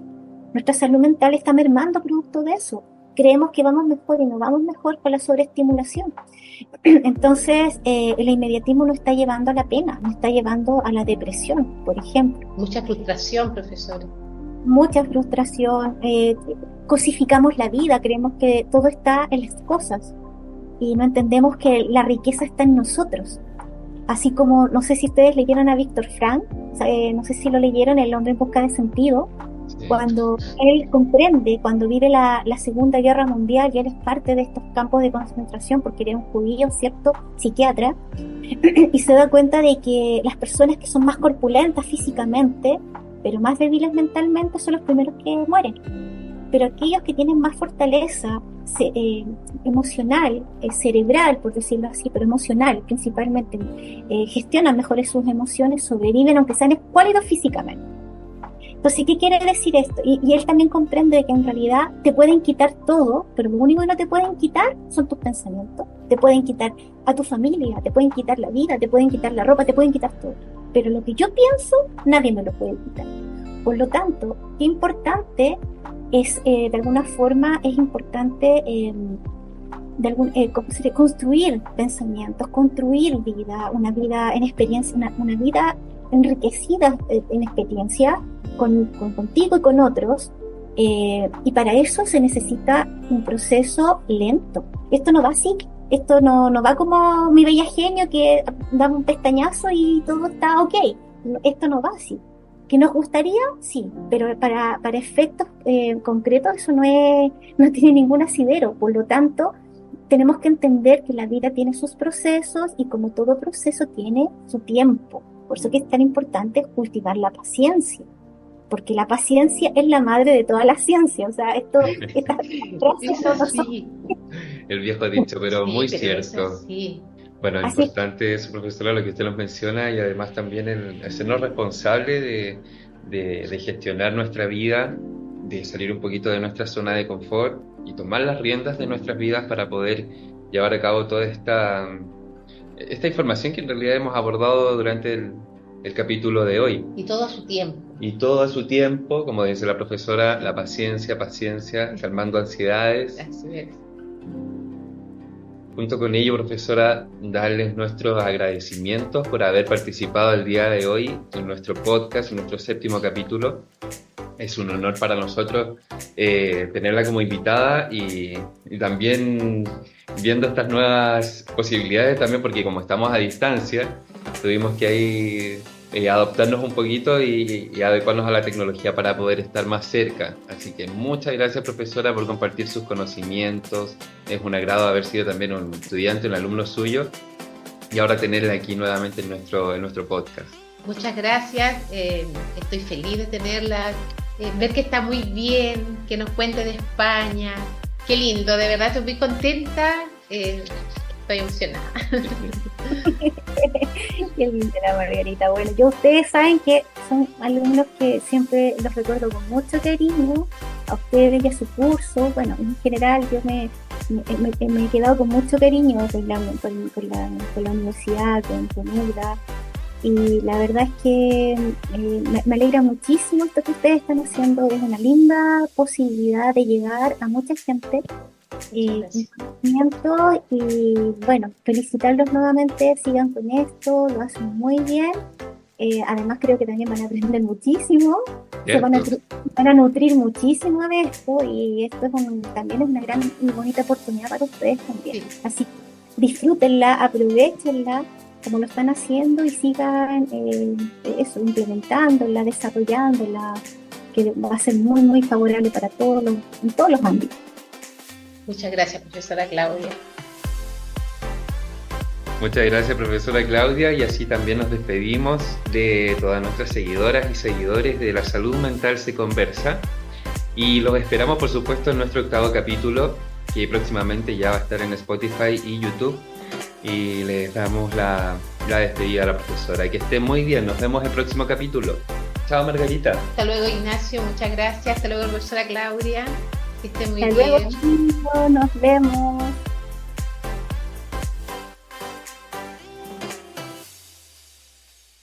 Nuestra salud mental está mermando producto de eso. Creemos que vamos mejor y no vamos mejor con la sobreestimulación. Entonces, el inmediatismo nos está llevando a la pena, nos está llevando a la depresión, por ejemplo. Mucha frustración, profesora. Mucha frustración. Cosificamos la vida, creemos que todo está en las cosas y no entendemos que la riqueza está en nosotros. Así como, no sé si ustedes leyeron a Víctor Frank, no sé si lo leyeron, El hombre en busca de sentido, sí. Cuando él comprende, cuando vive la Segunda Guerra Mundial y él es parte de estos campos de concentración porque era un judío, cierto, psiquiatra, y se da cuenta de que las personas que son más corpulentas físicamente, pero más débiles mentalmente, son los primeros que mueren. Pero aquellos que tienen más fortaleza, emocional, cerebral, por decirlo así, pero emocional principalmente, gestionan mejor sus emociones, sobreviven aunque sean escuálidos físicamente. Entonces, ¿qué quiere decir esto? Y él también comprende que en realidad te pueden quitar todo, pero lo único que no te pueden quitar son tus pensamientos. Te pueden quitar a tu familia, te pueden quitar la vida, te pueden quitar la ropa, te pueden quitar todo. Pero lo que yo pienso, nadie me lo puede quitar. Por lo tanto, qué importante es, de alguna forma, es importante construir pensamientos, construir vida, una vida en experiencia, una vida enriquecida en experiencia contigo y con otros, y para eso se necesita un proceso lento. Esto no va así, esto no va como mi bella genio que da un pestañazo y todo está ok. Esto no va así. ¿Que nos gustaría? Sí, pero para efectos concretos eso no tiene ningún asidero. Por lo tanto, tenemos que entender que la vida tiene sus procesos y como todo proceso tiene su tiempo. Por eso que es tan importante cultivar la paciencia, porque la paciencia es la madre de toda la ciencia. O sea, esta sí. El viejo dicho, pero sí, muy pero cierto. Bueno, es importante eso, profesora, lo que usted nos menciona, y además también el hacernos responsable de gestionar nuestra vida, de salir un poquito de nuestra zona de confort y tomar las riendas de nuestras vidas para poder llevar a cabo toda esta información que en realidad hemos abordado durante el capítulo de hoy. Y todo a su tiempo. Y todo a su tiempo, como dice la profesora, la paciencia, calmando ansiedades. Así es. Junto con ello, profesora, darles nuestros agradecimientos por haber participado el día de hoy en nuestro podcast, en nuestro 7º capítulo. Es un honor para nosotros tenerla como invitada y también viendo estas nuevas posibilidades también, porque como estamos a distancia, tuvimos que ahí adaptarnos un poquito y adecuarnos a la tecnología para poder estar más cerca. Así que muchas gracias, profesora, por compartir sus conocimientos. Es un agrado haber sido también un estudiante, un alumno suyo, y ahora tenerla aquí nuevamente en nuestro podcast. Muchas gracias, estoy feliz de tenerla, ver que está muy bien, que nos cuente de España. Qué lindo, de verdad estoy muy contenta, estoy emocionada. Qué linda la Margarita. Bueno, ustedes saben que son alumnos que siempre los recuerdo con mucho cariño, a ustedes y a su curso. Bueno, en general yo me he quedado con mucho cariño con la universidad, con UDA, y la verdad es que me alegra muchísimo esto que ustedes están haciendo. Es una linda posibilidad de llegar a mucha gente. Y bueno, felicitarlos nuevamente, sigan con esto, lo hacen muy bien. Además creo que también van a aprender muchísimo, se van a nutrir muchísimo de esto, y esto también es una gran y bonita oportunidad para ustedes también. Sí. Así disfrútenla, aprovechenla como lo están haciendo y sigan implementándola, desarrollándola, que va a ser muy muy favorable para en todos los ámbitos. Muchas gracias, profesora Claudia. Muchas gracias, profesora Claudia, y así también nos despedimos de todas nuestras seguidoras y seguidores de La Salud Mental se Conversa, y los esperamos, por supuesto, en nuestro 8º capítulo, que próximamente ya va a estar en Spotify y YouTube, y les damos la despedida a la profesora. Que esté muy bien, nos vemos en el próximo capítulo. Chao, Margarita. Hasta luego, Ignacio, muchas gracias. Hasta luego, profesora Claudia. Que esté muy bien. Hasta luego, chicos, nos vemos.